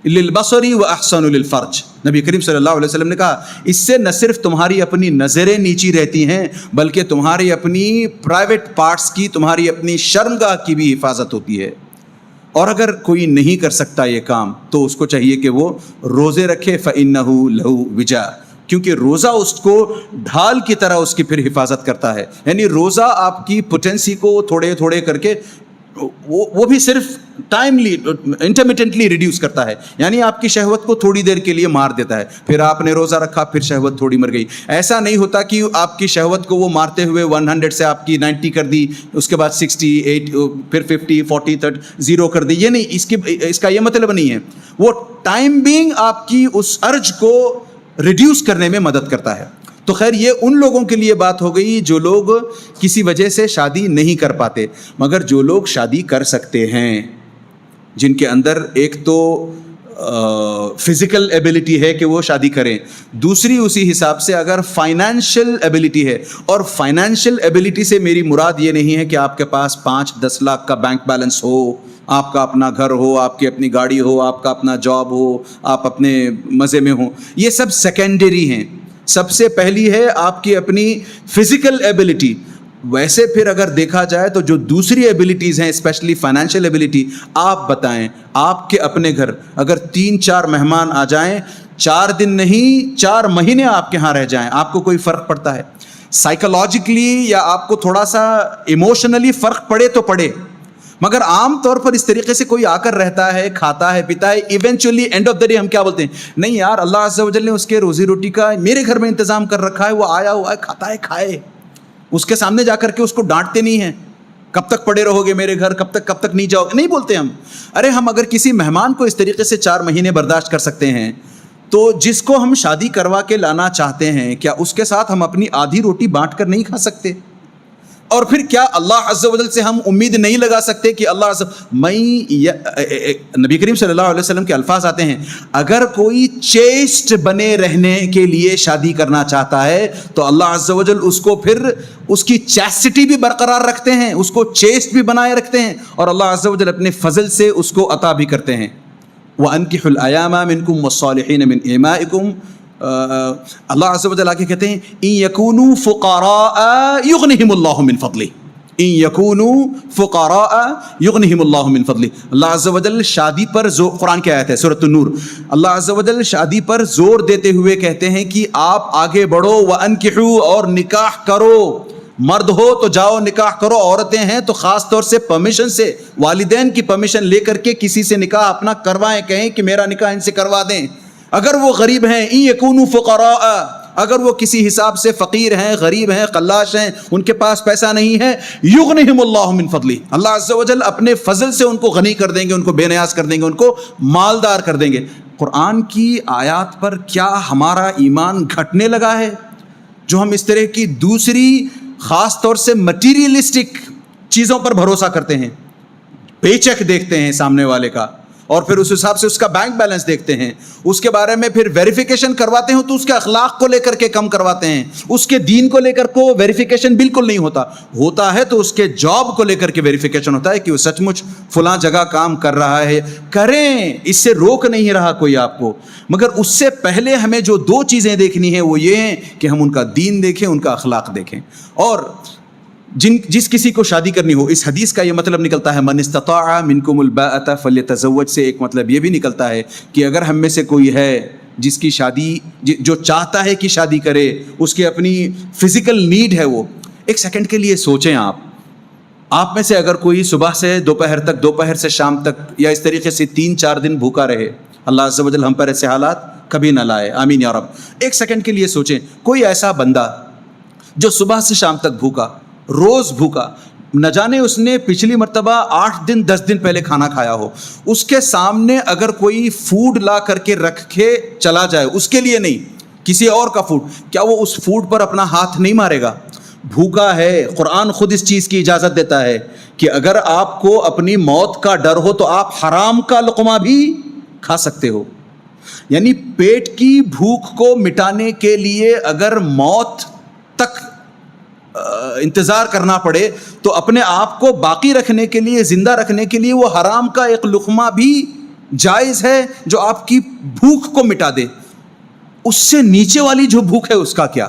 للبصر واحسن للفرج. نبی کریم صلی اللہ علیہ وسلم نے کہا اس سے نہ صرف تمہاری اپنی نظریں نیچی رہتی ہیں بلکہ تمہاری اپنی پرائیویٹ پارٹس کی، تمہاری اپنی شرمگاہ کی بھی حفاظت ہوتی ہے. اور اگر کوئی نہیں کر سکتا یہ کام تو اس کو چاہیے کہ وہ روزے رکھے، فإنہ لہ وجاء، کیونکہ روزہ اس کو ڈھال کی طرح اس کی پھر حفاظت کرتا ہے. یعنی روزہ آپ کی پوٹینسی کو تھوڑے تھوڑے کر کے وہ بھی صرف ٹائملی، انٹرمیٹنٹلی ریڈیوس کرتا ہے. یعنی آپ کی شہوت کو تھوڑی دیر کے لیے مار دیتا ہے، پھر آپ نے روزہ رکھا، پھر شہوت تھوڑی مر گئی. ایسا نہیں ہوتا کہ آپ کی شہوت کو وہ مارتے ہوئے 100 سے آپ کی 90 کر دی، اس کے بعد 68، پھر 50، 40، 30، 0 کر دی. یہ نہیں، اس کا یہ مطلب نہیں ہے. وہ ٹائم بینگ آپ کی اس ارج کو ریڈیوس کرنے میں مدد کرتا ہے. تو خیر یہ ان لوگوں کے لیے بات ہو گئی جو لوگ کسی وجہ سے شادی نہیں کر پاتے. مگر جو لوگ شادی کر سکتے ہیں، جن کے اندر ایک تو فزیکل ایبلٹی ہے کہ وہ شادی کریں، دوسری اسی حساب سے اگر فائنینشیل ایبلٹی ہے. اور فائنینشیل ایبلٹی سے میری مراد یہ نہیں ہے کہ آپ کے پاس 5-10 لاکھ کا بینک بیلنس ہو، آپ کا اپنا گھر ہو، آپ کی اپنی گاڑی ہو، آپ کا اپنا جاب ہو، آپ اپنے مزے میں ہوں. یہ سب سیکنڈری ہیں. سب سے پہلی ہے آپ کی اپنی فزیکل ایبلٹی. ویسے پھر اگر دیکھا جائے تو جو دوسری ایبلٹیز ہیں اسپیشلی فائنینشیل ایبلٹی، آپ بتائیں آپ کے اپنے گھر اگر 3-4 مہمان آ جائیں، 4 دن نہیں 4 مہینے آپ کے ہاں رہ جائیں، آپ کو کوئی فرق پڑتا ہے سائیکولوجیکلی یا آپ کو تھوڑا سا ایموشنلی فرق پڑے تو پڑے، مگر عام طور پر اس طریقے سے کوئی آ کر رہتا ہے، کھاتا ہے، پیتا ہے، eventually and of the day ہم کیا بولتے ہیں؟ نہیں یار، اللہ عز و جل نے اس کے روزی روٹی کا میرے گھر میں انتظام کر رکھا ہے، وہ آیا ہوا ہے، کھاتا ہے، کھائے. اس کے سامنے جا کر کے اس کو ڈانٹتے نہیں ہیں کب تک پڑے رہو گے میرے گھر، کب تک نہیں جاؤ گے، نہیں بولتے ہم. ارے ہم اگر کسی مہمان کو اس طریقے سے 4 مہینے برداشت کر سکتے ہیں تو جس کو ہم شادی کروا کے لانا چاہتے ہیں کیا اس کے ساتھ ہم اپنی آدھی روٹی بانٹ کر نہیں کھا سکتے؟ اور پھر کیا اللہ عز و جل سے ہم امید نہیں لگا سکتے کہ اللہ عز نبی کریم صلی اللہ علیہ وسلم کے الفاظ آتے ہیں، اگر کوئی چیسٹ بنے رہنے کے لیے شادی کرنا چاہتا ہے تو اللہ عز و جل اس کو پھر اس کی چیسٹی بھی برقرار رکھتے ہیں، اس کو چیسٹ بھی بنائے رکھتے ہیں، اور اللہ عز و جل اپنے فضل سے اس کو عطا بھی کرتے ہیں. وَأَنْكِحُوا الْأَيَامَ مِنْكُمْ وَالصَّالِحِينَ مِنْ إِمَائِكُمْ. اللہ عز و جل آگے کہتے ہیں إِن يَكُونُوا فُقَرَاءَ يُغْنِهِمُ اللَّهُ مِنْ فَضْلِهِ. إِن يَكُونُوا فُقَرَاءَ يُغْنِهِمُ اللَّهُ مِنْ فَضْلِهِ. اللہ عز و جل شادی پر قرآن کی آیت ہے سورۃ النور، اللہ عز و جل شادی پر زور دیتے ہوئے کہتے ہیں کہ آپ آگے بڑھو، وَأَنْكِحُوا، اور نکاح کرو. مرد ہو تو جاؤ نکاح کرو، عورتیں ہیں تو خاص طور سے پرمیشن سے، والدین کی پرمیشن لے کر کے کسی سے نکاح اپنا کروائیں، کہیں کہ میرا نکاح ان سے کروا دیں. اگر وہ غریب ہیں، ان یکونوا فقراء، اگر وہ کسی حساب سے فقیر ہیں، غریب ہیں، قلاش ہیں، ان کے پاس پیسہ نہیں ہے، یغنہم اللہ من فضلہ، اللہ عز و جل اپنے فضل سے ان کو غنی کر دیں گے، ان کو بے نیاز کر دیں گے، ان کو مالدار کر دیں گے. قرآن کی آیات پر کیا ہمارا ایمان گھٹنے لگا ہے جو ہم اس طرح کی دوسری خاص طور سے مٹیریلسٹک چیزوں پر بھروسہ کرتے ہیں؟ پے چیک دیکھتے ہیں سامنے والے کا اور پھر اس حساب سے اس کا بینک بیلنس دیکھتے ہیں، اس کے بارے میں پھر ویریفیکیشن کرواتے ہیں تو اس کے اخلاق کو لے کر کے کم کرواتے ہیں، اس کے دین کو لے کر کو ویریفیکیشن بالکل نہیں ہوتا ہے تو اس کے جاب کو لے کر کے ویریفیکیشن ہوتا ہے کہ وہ سچ مچ فلاں جگہ کام کر رہا ہے. کریں، اس سے روک نہیں رہا کوئی آپ کو، مگر اس سے پہلے ہمیں جو 2 چیزیں دیکھنی ہیں وہ یہ ہیں کہ ہم ان کا دین دیکھیں، ان کا اخلاق دیکھیں. اور جس کسی کو شادی کرنی ہو، اس حدیث کا یہ مطلب نکلتا ہے من استطاع منکم الباءۃ فلیتزوج، سے ایک مطلب یہ بھی نکلتا ہے کہ اگر ہم میں سے کوئی ہے جس کی شادی، جو چاہتا ہے کہ شادی کرے، اس کی اپنی فزیکل نیڈ ہے، وہ ایک سیکنڈ کے لیے سوچیں، آپ میں سے اگر کوئی صبح سے دوپہر تک، دوپہر سے شام تک، یا اس طریقے سے 3-4 دن بھوکا رہے، اللہ عز و جل ہم پر ایسے حالات کبھی نہ لائے، آمین یا رب. ایک سیکنڈ کے لیے سوچیں، کوئی ایسا بندہ جو صبح سے شام تک بھوکا، روز بھوکا، نہ جانے اس نے پچھلی مرتبہ 8 دن 10 دن پہلے کھانا کھایا ہو، اس کے سامنے اگر کوئی فوڈ لا کر کے رکھ کے چلا جائے، اس کے لیے نہیں کسی اور کا فوڈ، کیا وہ اس فوڈ پر اپنا ہاتھ نہیں مارے گا؟ بھوکا ہے. قرآن خود اس چیز کی اجازت دیتا ہے کہ اگر آپ کو اپنی موت کا ڈر ہو تو آپ حرام کا لقمہ بھی کھا سکتے ہو. یعنی پیٹ کی بھوک کو مٹانے کے لیے اگر موت تک انتظار کرنا پڑے تو اپنے آپ کو باقی رکھنے کے لیے، زندہ رکھنے کے لیے، وہ حرام کا ایک لقمہ بھی جائز ہے جو آپ کی بھوک کو مٹا دے. اس سے نیچے والی جو بھوک ہے اس کا کیا؟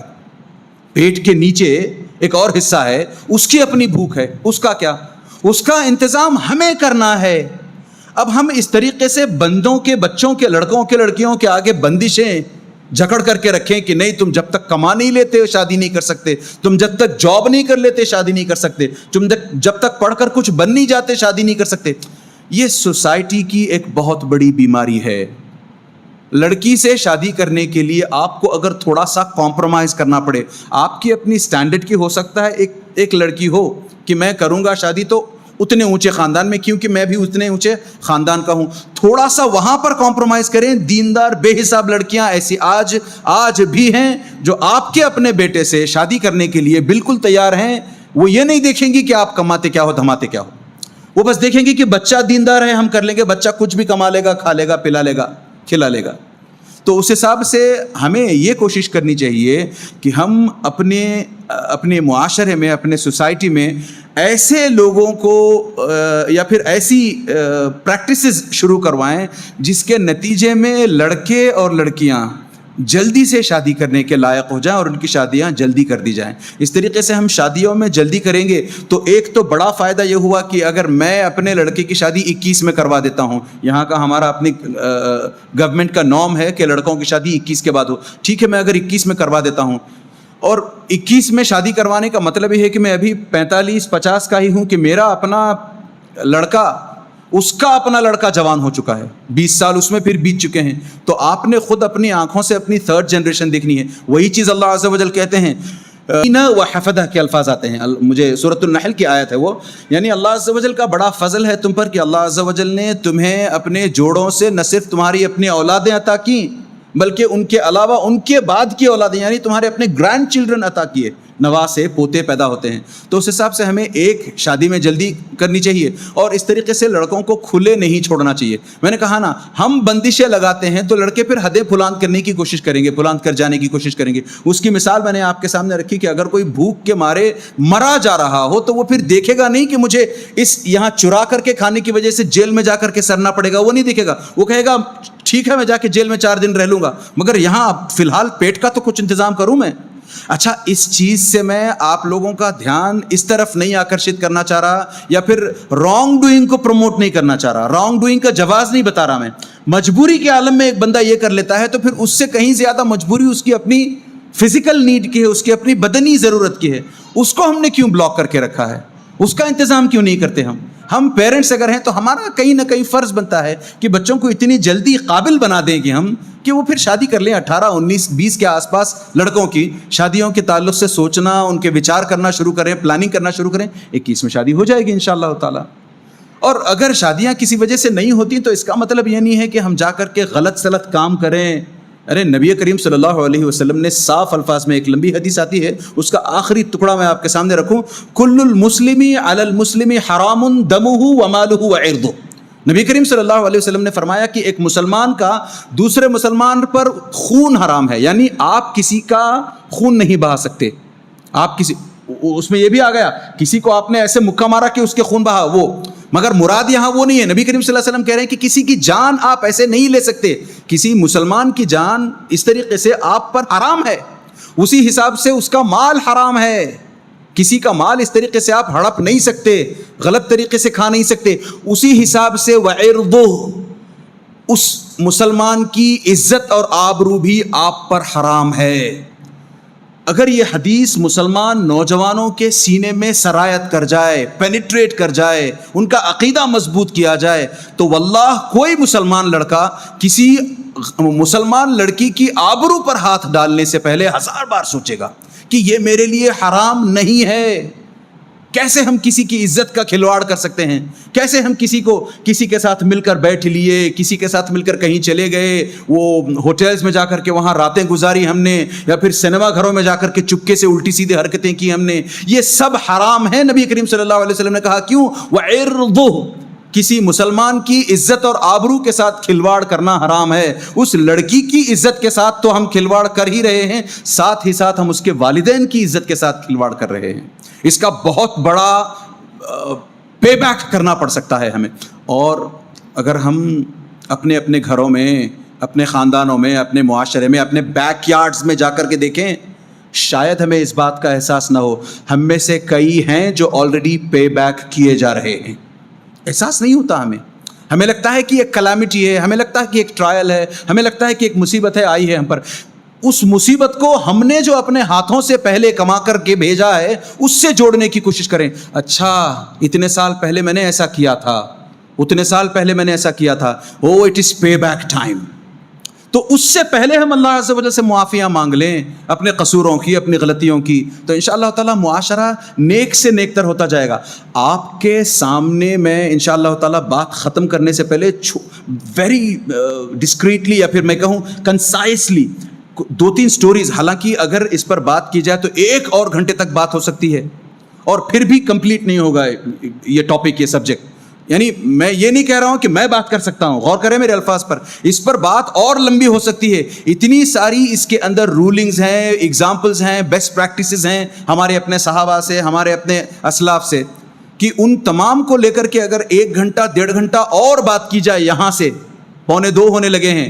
پیٹ کے نیچے ایک اور حصہ ہے، اس کی اپنی بھوک ہے، اس کا کیا؟ اس کا انتظام ہمیں کرنا ہے. اب ہم اس طریقے سے بندوں کے، بچوں کے، لڑکوں کے، لڑکیوں کے آگے بندشیں جکڑ کر کے رکھیں کہ نہیں، تم جب تک کما نہیں لیتے شادی نہیں کر سکتے، تم جب تک جاب نہیں کر لیتے شادی نہیں کر سکتے، تم جب تک پڑھ کر کچھ بن نہیں جاتے شادی نہیں کر سکتے. یہ سوسائٹی کی ایک بہت بڑی بیماری ہے. لڑکی سے شادی کرنے کے لیے آپ کو اگر تھوڑا سا کمپرومائز کرنا پڑے، آپ کی اپنی سٹینڈرڈ کی ہو سکتا ہے ایک لڑکی ہو کہ میں کروں گا شادی تو اتنے اونچے خاندان میں، کیونکہ میں بھی اتنے اونچے خاندان کا ہوں، تھوڑا سا وہاں پر کمپرومائز کریں. دیندار بے حساب لڑکیاں ایسی آج بھی ہیں جو آپ کے اپنے بیٹے سے شادی کرنے کے لیے بالکل تیار ہیں. وہ یہ نہیں دیکھیں گی کہ آپ کماتے کیا ہو، دھماتے کیا ہو، وہ بس دیکھیں گی کہ بچہ دیندار ہے، ہم کر لیں گے، بچہ کچھ بھی کما لے گا، کھا لے گا، پلا لے گا، کھلا لے گا. تو اس حساب سے ہمیں یہ کوشش کرنی چاہیے کہ ہم اپنے معاشرے میں، اپنے سوسائٹی میں ایسے لوگوں کو یا پھر ایسی پریکٹسز شروع کروائیں جس کے نتیجے میں لڑکے اور لڑکیاں جلدی سے شادی کرنے کے لائق ہو جائیں اور ان کی شادیاں جلدی کر دی جائیں. اس طریقے سے ہم شادیوں میں جلدی کریں گے تو ایک تو بڑا فائدہ یہ ہوا کہ اگر میں اپنے لڑکے کی شادی 21 میں کروا دیتا ہوں، یہاں کا ہمارا اپنی گورنمنٹ کا نارم ہے کہ لڑکوں کی شادی 21 کے بعد ہو، ٹھیک ہے، میں اگر 21 میں کروا دیتا ہوں اور 21 میں شادی کروانے کا مطلب یہ ہے کہ میں ابھی 45-50 کا ہی ہوں کہ میرا اپنا لڑکا، اس کا اپنا لڑکا جوان ہو چکا ہے، 20 سال اس میں پھر بیت چکے ہیں. تو آپ نے خود اپنی آنکھوں سے اپنی تھرڈ جنریشن دیکھنی ہے. وہی چیز اللہ عز و جل کہتے ہیں وحفظہ کے الفاظ آتے ہیں، مجھے سورۃ النحل کی آیت ہے وہ، یعنی اللہ عز و جل کا بڑا فضل ہے تم پر کہ اللہ عز و جل نے تمہیں اپنے جوڑوں سے نہ صرف تمہاری اپنی اولادیں عطا کی بلکہ ان کے علاوہ ان کے بعد کی اولادیں یعنی تمہارے اپنے گرینڈ چلڈرن عطا کیے، نواسے پوتے پیدا ہوتے ہیں. تو اس حساب سے ہمیں ایک شادی میں جلدی کرنی چاہیے اور اس طریقے سے لڑکوں کو کھلے نہیں چھوڑنا چاہیے. میں نے کہا نا، ہم بندشیں لگاتے ہیں تو لڑکے پھر حدیں پھلانت کرنے کی کوشش کریں گے، پھلانت کر جانے کی کوشش کریں گے. اس کی مثال میں نے آپ کے سامنے رکھی کہ اگر کوئی بھوک کے مارے مرا جا رہا ہو تو وہ پھر دیکھے گا نہیں کہ مجھے اس یہاں چرا کر کے کھانے کی وجہ سے جیل میں جا کر کے سرنا پڑے گا، وہ نہیں دیکھے گا. وہ کہے گا ٹھیک ہے میں جا کے جیل میں 4 دن رہ لوں گا مگر یہاں فی الحال پیٹ کا تو کچھ انتظام کروں میں. اچھا، اس چیز سے میں آپ لوگوں کا دھیان اس طرف نہیں آکرشت کرنا چاہ رہا یا پھر رانگ ڈوئنگ کو پروموٹ نہیں کرنا چاہ رہا، رانگ ڈوئنگ کا جواز نہیں بتا رہا میں. مجبوری کے عالم میں ایک بندہ یہ کر لیتا ہے تو پھر اس سے کہیں زیادہ مجبوری اس کی اپنی فزیکل نیڈ کی ہے، اس کی اپنی بدنی ضرورت کی ہے. اس کو ہم نے کیوں بلاک کر کے رکھا ہے؟ اس کا انتظام کیوں نہیں کرتے ہم پیرنٹس اگر ہیں تو ہمارا کہیں نہ کہیں فرض بنتا ہے کہ بچوں کو اتنی جلدی قابل بنا دیں گے ہم کہ وہ پھر شادی کر لیں. 18 19 20 کے آس پاس لڑکوں کی شادیوں کے تعلق سے سوچنا، ان کے وچار کرنا شروع کریں، پلاننگ کرنا شروع کریں. 21 میں شادی ہو جائے گی انشاءاللہ تعالی. اور اگر شادیاں کسی وجہ سے نہیں ہوتی تو اس کا مطلب یہ نہیں ہے کہ ہم جا کر کے غلط سلط کام کریں. ارے نبی کریم صلی اللہ علیہ وسلم نے صاف الفاظ میں، ایک لمبی حدیث آتی ہے اس کا آخری ٹکڑا میں آپ کے سامنے رکھوں، کل المسلم علی المسلم حرام دمہ ومالہ وعرضہ. نبی کریم صلی اللہ علیہ وسلم نے فرمایا کہ ایک مسلمان کا دوسرے مسلمان پر خون حرام ہے، یعنی آپ کسی کا خون نہیں بہا سکتے. آپ کسی، اس میں یہ بھی آ گیا کسی کو آپ نے ایسے مکہ مارا کہ اس کے خون بہا، وہ مگر مراد یہاں وہ نہیں ہے. نبی کریم صلی اللہ علیہ وسلم کہہ رہے ہیں کہ کسی کی جان آپ ایسے نہیں لے سکتے، کسی مسلمان کی جان اس طریقے سے آپ پر حرام ہے، اسی حساب سے اس کا مال حرام ہے. کسی کا مال اس طریقے سے آپ ہڑپ نہیں سکتے، غلط طریقے سے کھا نہیں سکتے. اسی حساب سے وعرضہ، اس مسلمان کی عزت اور آبرو بھی آپ پر حرام ہے. اگر یہ حدیث مسلمان نوجوانوں کے سینے میں سرایت کر جائے، پینیٹریٹ کر جائے، ان کا عقیدہ مضبوط کیا جائے تو واللہ کوئی مسلمان لڑکا کسی مسلمان لڑکی کی آبرو پر ہاتھ ڈالنے سے پہلے 1000 بار سوچے گا کہ یہ میرے لیے حرام نہیں ہے. کیسے ہم کسی کی عزت کا کھلواڑ کر سکتے ہیں؟ کیسے ہم کسی کے ساتھ مل کر بیٹھ لیے، کسی کے ساتھ مل کر کہیں چلے گئے، وہ ہوٹلز میں جا کر کے وہاں راتیں گزاری ہم نے، یا پھر سینما گھروں میں جا کر کے چپکے سے الٹی سیدھی حرکتیں کی ہم نے، یہ سب حرام ہے. نبی کریم صلی اللہ علیہ وسلم نے کہا کیوں؟ وعرضہ، کسی مسلمان کی عزت اور آبرو کے ساتھ کھلواڑ کرنا حرام ہے. اس لڑکی کی عزت کے ساتھ تو ہم کھلواڑ کر ہی رہے ہیں، ساتھ ہی ساتھ ہم اس کے والدین کی عزت کے ساتھ کھلواڑ کر رہے ہیں. اس کا بہت بڑا پے بیک کرنا پڑ سکتا ہے ہمیں. اور اگر ہم اپنے اپنے گھروں میں، اپنے خاندانوں میں، اپنے معاشرے میں، اپنے بیک یارڈز میں جا کر کے دیکھیں، شاید ہمیں اس بات کا احساس نہ ہو. ہم میں سے کئی ہیں جو آلریڈی پے بیک کیے جا رہے ہیں. احساس نہیں ہوتا ہمیں لگتا ہے کہ ایک کلیمٹی ہے، ہمیں لگتا ہے کہ ایک ٹرائل ہے، ہمیں لگتا ہے کہ ایک مصیبت ہے آئی ہے ہم پر. اس مصیبت کو ہم نے جو اپنے ہاتھوں سے پہلے کما کر کے بھیجا ہے اس سے جوڑنے کی کوشش کریں. اچھا اتنے سال پہلے میں نے ایسا کیا تھا، اتنے سال پہلے میں نے ایسا کیا تھا، it is pay back time. تو اس سے پہلے ہم اللہ عز و جل سے معافیاں مانگ لیں اپنے قصوروں کی، اپنی غلطیوں کی، تو انشاءاللہ تعالیٰ معاشرہ نیک سے نیک تر ہوتا جائے گا. آپ کے سامنے میں انشاءاللہ تعالیٰ بات ختم کرنے سے پہلے ویری ڈسکریٹلی یا پھر میں کہوں کنسائسلی 2-3 سٹوریز، حالانکہ اگر اس پر بات کی جائے تو 1 اور گھنٹے تک بات ہو سکتی ہے اور پھر بھی کمپلیٹ نہیں ہوگا یہ ٹاپک، یہ سبجیکٹ. یعنی میں یہ نہیں کہہ رہا ہوں کہ میں بات کر سکتا ہوں، غور کریں میرے الفاظ پر، اس پر بات اور لمبی ہو سکتی ہے. اتنی ساری اس کے اندر رولنگز ہیں، ایگزامپلز ہیں، بیسٹ پریکٹسز ہیں ہمارے اپنے صحابہ سے، ہمارے اپنے اسلاف سے، کہ ان تمام کو لے کر کے اگر 1 گھنٹہ 1.5 گھنٹہ اور بات کی جائے، یہاں سے 1:45 ہونے لگے ہیں،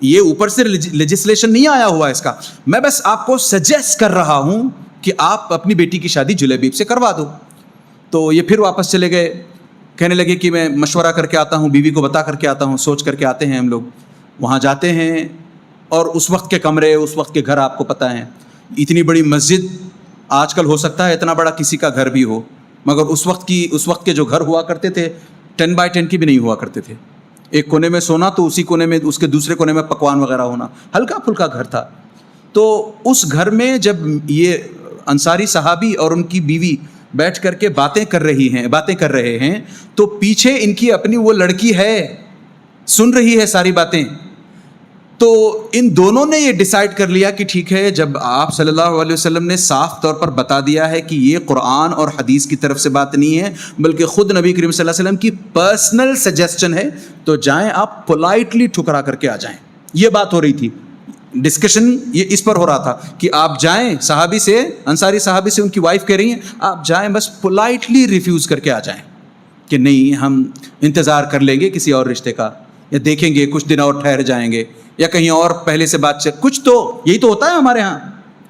یہ اوپر سے لیجسلیشن نہیں آیا ہوا اس کا. میں بس آپ کو سجیسٹ کر رہا ہوں کہ آپ اپنی بیٹی کی شادی جلیبیب سے کروا دو. تو یہ پھر واپس چلے گئے, کہنے لگے کہ میں مشورہ کر کے آتا ہوں, بیوی کو بتا کر کے آتا ہوں, سوچ کر کے آتے ہیں ہم لوگ. وہاں جاتے ہیں اور اس وقت کے کمرے, اس وقت کے گھر آپ کو پتہ ہیں, اتنی بڑی مسجد, آج کل ہو سکتا ہے اتنا بڑا کسی کا گھر بھی ہو, مگر اس وقت کے جو گھر ہوا کرتے تھے 10x10 کی بھی نہیں ہوا کرتے تھے. ایک کونے میں سونا تو اسی کونے میں, اس کے دوسرے کونے میں پکوان وغیرہ ہونا, ہلکا پھلکا گھر تھا. تو اس گھر میں جب یہ انصاری صحابی اور ان کی بیوی بیٹھ کر کے باتیں کر رہے ہیں تو پیچھے ان کی اپنی وہ لڑکی ہے, سن رہی ہے ساری باتیں. تو ان دونوں نے یہ ڈیسائیڈ کر لیا کہ ٹھیک ہے, جب آپ صلی اللہ علیہ وسلم نے صاف طور پر بتا دیا ہے کہ یہ قرآن اور حدیث کی طرف سے بات نہیں ہے بلکہ خود نبی کریم صلی اللہ علیہ وسلم کی پرسنل سجیسچن ہے, تو جائیں آپ پولائٹلی ٹھکرا کر کے آ جائیں. یہ بات ہو رہی تھی, ڈسکشن یہ اس پر ہو رہا تھا کہ آپ جائیں, صحابی سے, انصاری صحابی سے ان کی وائف کہہ رہی ہیں آپ جائیں, بس پولائٹلی ریفیوز کر کے آ جائیں کہ نہیں ہم انتظار کر لیں گے کسی اور رشتے کا, یا دیکھیں گے کچھ دن اور ٹھہر جائیں گے, یا کہیں اور پہلے سے بات کچھ. تو یہی تو ہوتا ہے ہمارے ہاں,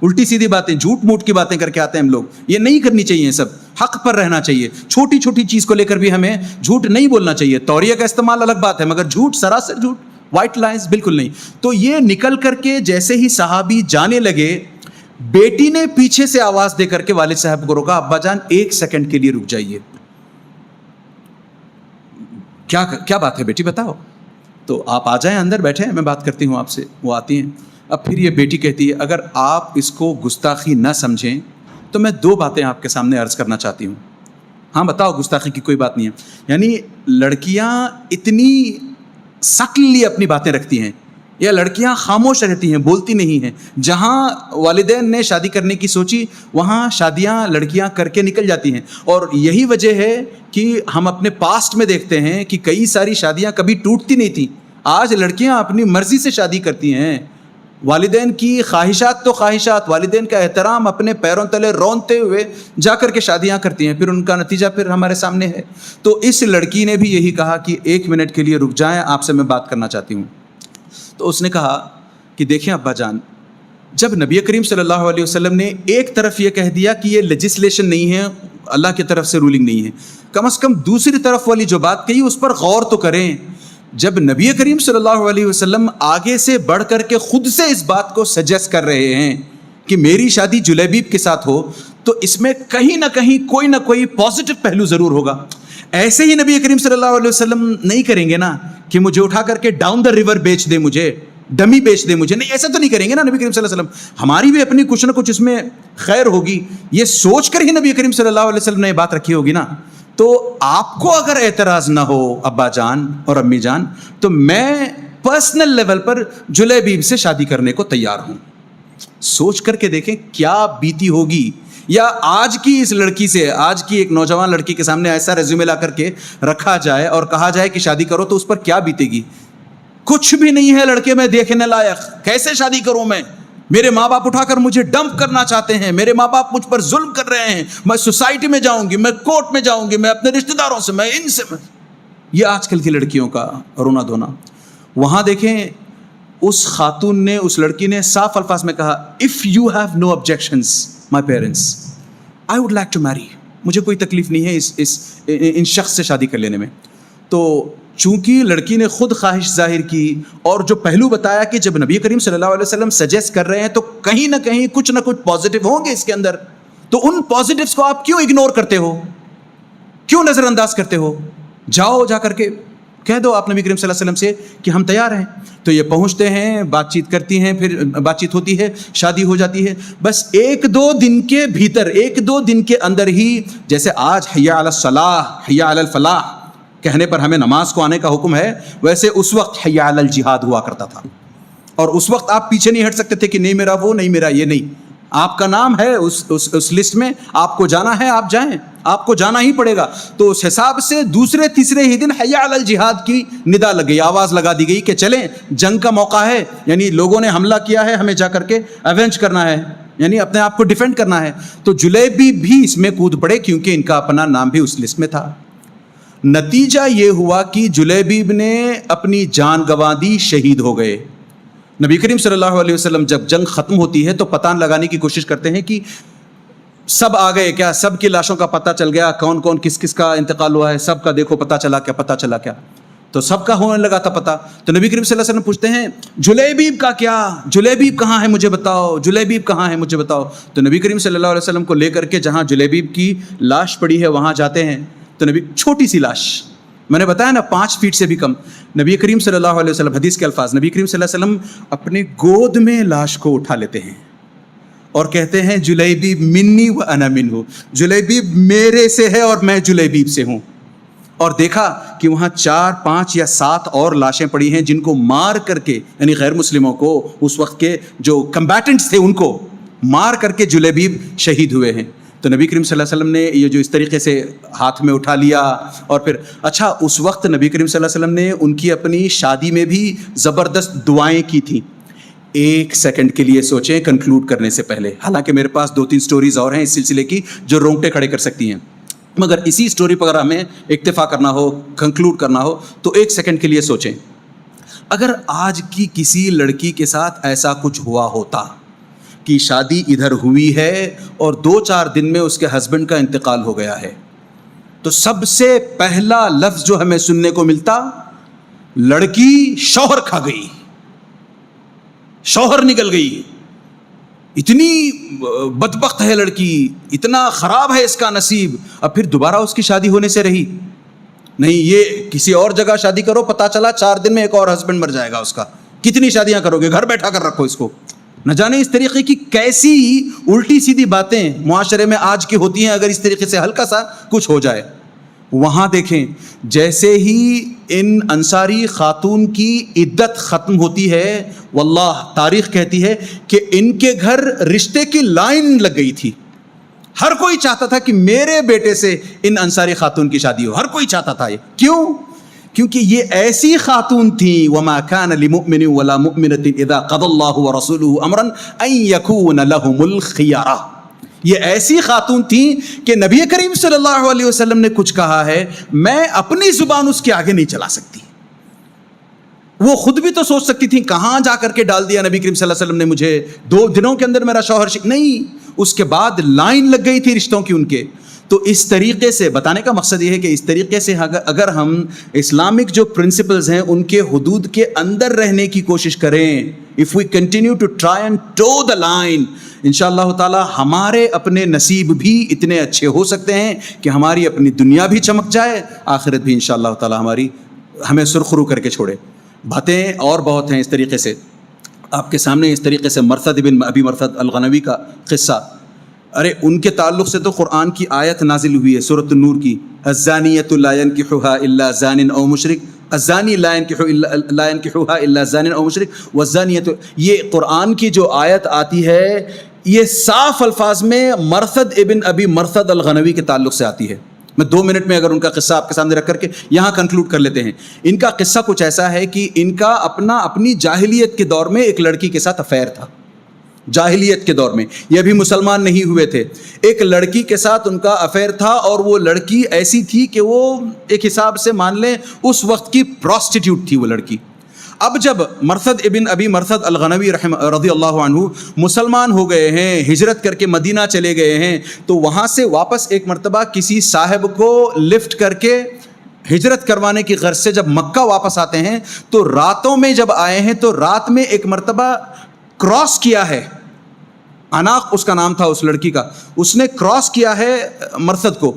الٹی سیدھی باتیں, جھوٹ موٹ کی باتیں کر کے آتے ہیں ہم لوگ. یہ نہیں کرنی چاہیے, سب حق پر رہنا چاہیے. چھوٹی چھوٹی چیز کو لے کر بھی ہمیں جھوٹ نہیں بولنا چاہیے. توریہ کا استعمال الگ بات ہے, مگر جھوٹ, سراسر جھوٹ, وائٹ لائنز بالکل نہیں. تو یہ نکل کر کے جیسے ہی صحابی جانے لگے, بیٹی نے پیچھے سے آواز دے کر کے والد صاحب کو روکا, ابا جان 1 سیکنڈ کے لیے رک جائیے. کیا بات ہے بیٹی بتاؤ. تو آپ آ جائیں اندر بیٹھیں, میں بات کرتی ہوں آپ سے. وہ آتی ہیں. اب پھر یہ بیٹی کہتی ہے اگر آپ اس کو گستاخی نہ سمجھیں تو میں 2 باتیں آپ کے سامنے عرض کرنا چاہتی ہوں. ہاں بتاؤ, گستاخی کی کوئی بات نہیں ہے. یعنی لڑکیاں اتنی سٹلی اپنی باتیں رکھتی ہیں, یا لڑکیاں خاموش رہتی ہیں, بولتی نہیں ہیں. جہاں والدین نے شادی کرنے کی سوچی وہاں شادیاں لڑکیاں کر کے نکل جاتی ہیں. اور یہی وجہ ہے کہ ہم اپنے پاسٹ میں دیکھتے ہیں کہ کئی ساری شادیاں کبھی ٹوٹتی نہیں تھیں. آج لڑکیاں اپنی مرضی سے شادی کرتی ہیں. والدین کی خواہشات تو خواہشات, والدین کا احترام اپنے پیروں تلے رونتے ہوئے جا کر کے شادیاں کرتی ہیں, پھر ان کا نتیجہ پھر ہمارے سامنے ہے. تو اس لڑکی نے بھی یہی کہا کہ 1 منٹ کے لیے رک جائیں, آپ سے میں بات کرنا چاہتی ہوں. تو اس نے کہا کہ دیکھیں ابا جان, جب نبی کریم صلی اللہ علیہ وسلم نے ایک طرف یہ کہہ دیا کہ یہ لیجسلیشن نہیں ہے, اللہ کی طرف سے رولنگ نہیں ہے, کم از کم دوسری طرف والی جو بات کہی اس پر غور تو کریں. جب نبی کریم صلی اللہ علیہ وسلم آگے سے بڑھ کر کے خود سے اس بات کو سجیسٹ کر رہے ہیں کہ میری شادی جلیبیب کے ساتھ ہو, تو اس میں کہیں نہ کہیں کوئی نہ کوئی پازیٹو پہلو ضرور ہوگا. ایسے ہی نبی کریم صلی اللہ علیہ وسلم نہیں کریں گے نا کہ مجھے اٹھا کر کے ڈاؤن دا ریور بیچ دے, مجھے ڈمی بیچ دے مجھے, نہیں, ایسا تو نہیں کریں گے نا نبی کریم صلی اللہ علیہ وسلم. ہماری بھی اپنی کچھ نہ کچھ اس میں خیر ہوگی, یہ سوچ کر ہی نبی کریم صلی اللہ علیہ وسلم نے یہ بات رکھی ہوگی نا. تو آپ کو اگر اعتراض نہ ہو ابا جان اور امی جان, تو میں پرسنل لیول پر جلیبیب سے شادی کرنے کو تیار ہوں. سوچ کر کے دیکھیں کیا بیتی ہوگی. یا آج کی اس لڑکی سے, آج کی ایک نوجوان لڑکی کے سامنے ایسا ریزیومے لا کر کے رکھا جائے اور کہا جائے کہ شادی کرو, تو اس پر کیا بیتے گی. کچھ بھی نہیں ہے لڑکے میں دیکھنے لائق, کیسے شادی کروں میرے ماں باپ اٹھا کر مجھے ڈمپ کرنا چاہتے ہیں, میرے ماں باپ مجھ پر ظلم کر رہے ہیں, میں سوسائٹی میں جاؤں گی, میں کورٹ میں جاؤں گی, میں اپنے رشتہ داروں سے, میں ان سے. یہ آج کل کی لڑکیوں کا رونا دھونا. وہاں دیکھیں اس خاتون نے, اس لڑکی نے صاف الفاظ میں کہا, if you have no objections my parents, I would like to marry. مجھے کوئی تکلیف نہیں ہے ان شخص سے شادی کر لینے میں. تو چونکہ لڑکی نے خود خواہش ظاہر کی اور جو پہلو بتایا کہ جب نبی کریم صلی اللہ علیہ وسلم سجیسٹ کر رہے ہیں تو کہیں نہ کہیں کچھ نہ کچھ پازیٹیو ہوں گے اس کے اندر, تو ان پازیٹیوز کو آپ کیوں اگنور کرتے ہو, کیوں نظر انداز کرتے ہو. جاؤ جا کر کے کہہ دو آپ نبی کریم صلی اللہ علیہ وسلم سے کہ ہم تیار ہیں. تو یہ پہنچتے ہیں, بات چیت کرتی ہیں, پھر بات چیت ہوتی ہے, شادی ہو جاتی ہے. بس 1-2 دن کے بھیتر, 1-2 دن کے اندر ہی, جیسے آج حیا علی الصلاح, حیا علی الفلاح کہنے پر ہمیں نماز کو آنے کا حکم ہے, ویسے اس وقت حیا علی الجہاد ہوا کرتا تھا. اور اس وقت آپ پیچھے نہیں ہٹ سکتے تھے کہ نہیں میرا وہ, نہیں میرا یہ, نہیں, آپ کا نام ہے اس لسٹ میں, آپ کو جانا ہے, آپ جائیں, آپ کو جانا ہی پڑے گا. تو اس حساب سے دوسرے تیسرے ہی دن حیا علی الجہاد کی ندا لگ گئی, آواز لگا دی گئی کہ چلیں جنگ کا موقع ہے, یعنی لوگوں نے حملہ کیا ہے, ہمیں جا کر کے ایونج کرنا ہے, یعنی اپنے آپ کو ڈیفینڈ کرنا ہے. تو جلیبیب بھی اس میں کود پڑے کیونکہ ان کا اپنا نام بھی اس لسٹ میں تھا. نتیجہ یہ ہوا کہ جلیبیب نے اپنی جان گنوا دی, شہید ہو گئے. نبی کریم صلی اللہ علیہ وسلم جب جنگ ختم ہوتی ہے تو پتہ لگانے کی کوشش کرتے ہیں کہ سب آ گئے کیا, سب کی لاشوں کا پتہ چل گیا, کون کون کس کس کا انتقال ہوا ہے, سب کا دیکھو پتہ چلا کیا, پتہ چلا کیا. تو سب کا ہونے لگا تھا پتہ. تو نبی کریم صلی اللہ علیہ وسلم پوچھتے ہیں جلیبیب کا کیا, جلیبیب کہاں ہے مجھے بتاؤ, جلیبیب کہاں ہے مجھے بتاؤ. تو نبی کریم صلی اللہ علیہ وسلم کو لے کر کے جہاں جلیبیب کی لاش پڑی ہے وہاں جاتے ہیں. تو نبی, چھوٹی سی لاش, میں نے بتایا نا 5 فیٹ سے بھی کم, نبی کریم صلی اللہ علیہ وسلم, حدیث کے الفاظ, نبی کریم صلی اللہ علیہ وسلم اپنی گود میں لاش کو اٹھا لیتے ہیں اور کہتے ہیں جلیبیب منی و انا منہ, جلیبیب میرے سے ہے اور میں جلیبیب سے ہوں. اور دیکھا کہ وہاں 4 5 یا 7 اور لاشیں پڑی ہیں جن کو مار کر کے, یعنی غیر مسلموں کو, اس وقت کے جو کمبیٹنٹس تھے ان کو مار کر کے جلیبیب شہید ہوئے ہیں. تو نبی کریم صلی اللہ علیہ وسلم نے یہ جو اس طریقے سے ہاتھ میں اٹھا لیا. اور پھر اچھا, اس وقت نبی کریم صلی اللہ علیہ وسلم نے ان کی اپنی شادی میں بھی زبردست دعائیں کی تھیں. 1 سیکنڈ کے لیے سوچیں کنکلوڈ کرنے سے پہلے, حالانکہ میرے پاس 2-3 سٹوریز اور ہیں اس سلسلے کی جو رونگٹے کھڑے کر سکتی ہیں, مگر اسی سٹوری پر اگر ہمیں اکتفا کرنا ہو, کنکلوڈ کرنا ہو, تو 1 سیکنڈ کے لیے سوچیں, اگر آج کی کسی لڑکی کے ساتھ ایسا کچھ ہوا ہوتا کہ شادی ادھر ہوئی ہے اور 2-4 دن میں اس کے ہسبینڈ کا انتقال ہو گیا ہے, تو سب سے پہلا لفظ جو ہمیں سننے کو ملتا, لڑکی شوہر کھا گئی, شوہر نکل گئی, اتنی بدبخت ہے لڑکی, اتنا خراب ہے اس کا نصیب. اب پھر دوبارہ اس کی شادی ہونے سے رہی نہیں, یہ کسی اور جگہ شادی کرو, پتہ چلا 4 دن میں ایک اور ہسبینڈ مر جائے گا اس کا, کتنی شادیاں کرو گے, گھر بیٹھا کر رکھو اس کو. نہ جانے اس طریقے کی کیسی الٹی سیدھی باتیں معاشرے میں آج کی ہوتی ہیں اگر اس طریقے سے ہلکا سا کچھ ہو جائے. وہاں دیکھیں, جیسے ہی ان انصاری خاتون کی عدت ختم ہوتی ہے, واللہ تاریخ کہتی ہے کہ ان کے گھر رشتے کی لائن لگ گئی تھی. ہر کوئی چاہتا تھا کہ میرے بیٹے سے ان انصاری خاتون کی شادی ہو, ہر کوئی چاہتا تھا. یہ کیوں؟ کیونکہ یہ ایسی خاتون تھیں, وما كان لمؤمن ولا مؤمنة اذا قضى الله ورسوله امرا ان يكون لهم الخيارة. یہ ایسی خاتون تھیں کہ نبی کریم صلی اللہ علیہ وسلم نے کچھ کہا ہے, میں اپنی زبان اس کے آگے نہیں چلا سکتی. وہ خود بھی تو سوچ سکتی تھیں, کہاں جا کر کے ڈال دیا نبی کریم صلی اللہ علیہ وسلم نے مجھے, 2 دنوں کے اندر میرا شوہر نہیں. اس کے بعد لائن لگ گئی تھی رشتوں کی ان کے. تو اس طریقے سے بتانے کا مقصد یہ ہے کہ اس طریقے سے اگر ہم اسلامک جو پرنسپلز ہیں ان کے حدود کے اندر رہنے کی کوشش کریں, if we continue to try and toe the line, انشاءاللہ تعالی ہمارے اپنے نصیب بھی اتنے اچھے ہو سکتے ہیں کہ ہماری اپنی دنیا بھی چمک جائے, آخرت بھی انشاءاللہ تعالی ہمیں سرخرو کر کے چھوڑے. باتیں اور بہت ہیں اس طریقے سے آپ کے سامنے. اس طریقے سے مرثد بن ابی مرثد الغنوی کا قصہ, ارے ان کے تعلق سے تو قرآن کی آیت نازل ہوئی ہے سورۃ النور کی, الزانیۃ لا ينکحها الا زان او مشرک, الزانی لا ينکحها الا زان او مشرک والزانیۃ. یہ قرآن کی جو آیت آتی ہے یہ صاف الفاظ میں مرثد ابن ابی مرثد الغنوی کے تعلق سے آتی ہے. میں 2 منٹ میں اگر ان کا قصہ آپ کے سامنے رکھ کر کے یہاں کنکلوڈ کر لیتے ہیں. ان کا قصہ کچھ ایسا ہے کہ ان کا اپنی جاہلیت کے دور میں ایک لڑکی کے ساتھ افیئر تھا. جاہلیت کے دور میں, یہ بھی مسلمان نہیں ہوئے تھے, ایک لڑکی کے ساتھ ان کا افیئر تھا, اور وہ لڑکی ایسی تھی کہ وہ ایک حساب سے مان لیں اس وقت کی پروسٹیٹیوٹ تھی وہ لڑکی. اب جب مرثد ابن ابی مرثد الغنوی رضی اللہ عنہ مسلمان ہو گئے ہیں, ہجرت کر کے مدینہ چلے گئے ہیں, تو وہاں سے واپس ایک مرتبہ کسی صاحب کو لفٹ کر کے ہجرت کروانے کی غرض سے جب مکہ واپس آتے ہیں, تو راتوں میں جب آئے ہیں تو رات میں ایک مرتبہ کراس کیا ہے, عناق اس کا نام تھا اس لڑکی کا, اس نے کراس کیا ہے مرثد کو.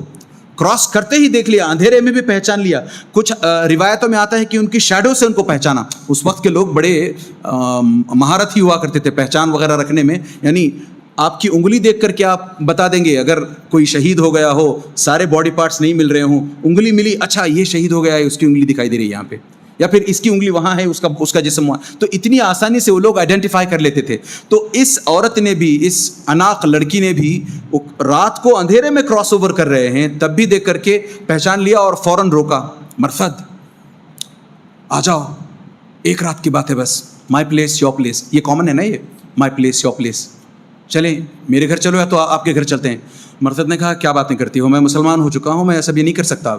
کراس کرتے ہی دیکھ لیا, اندھیرے میں بھی پہچان لیا. کچھ روایتوں میں آتا ہے کہ ان کی شیڈو سے ان کو پہچانا. اس وقت کے لوگ بڑے مہارت ہی ہوا کرتے تھے پہچان وغیرہ رکھنے میں, یعنی آپ کی انگلی دیکھ کر کے آپ بتا دیں گے اگر کوئی شہید ہو گیا ہو, سارے باڈی پارٹس نہیں مل رہے ہوں, انگلی ملی, اچھا یہ شہید ہو گیا ہے, اس کی انگلی دکھائی دے رہی ہے یہاں پہ, یا پھر اس کی انگلی وہاں ہے, اس کا جسم وہاں. تو اتنی آسانی سے وہ لوگ آئیڈینٹیفائی کر لیتے تھے. تو اس عورت نے بھی, اس عناق لڑکی نے بھی رات کو اندھیرے میں کراس اوور کر رہے ہیں تب بھی دیکھ کر کے پہچان لیا اور فوراً روکا, مرثد آ جاؤ, ایک رات کی بات ہے بس, مائی پلیس یور پلیس, یہ کامن ہے نا, یہ مائی پلیس یور پلیس, چلیں میرے گھر چلو یا تو آپ کے گھر چلتے ہیں. مرثد نے کہا کیا باتیں کرتی ہو, میں مسلمان ہو چکا ہوں, میں ایسا بھی نہیں کر سکتا.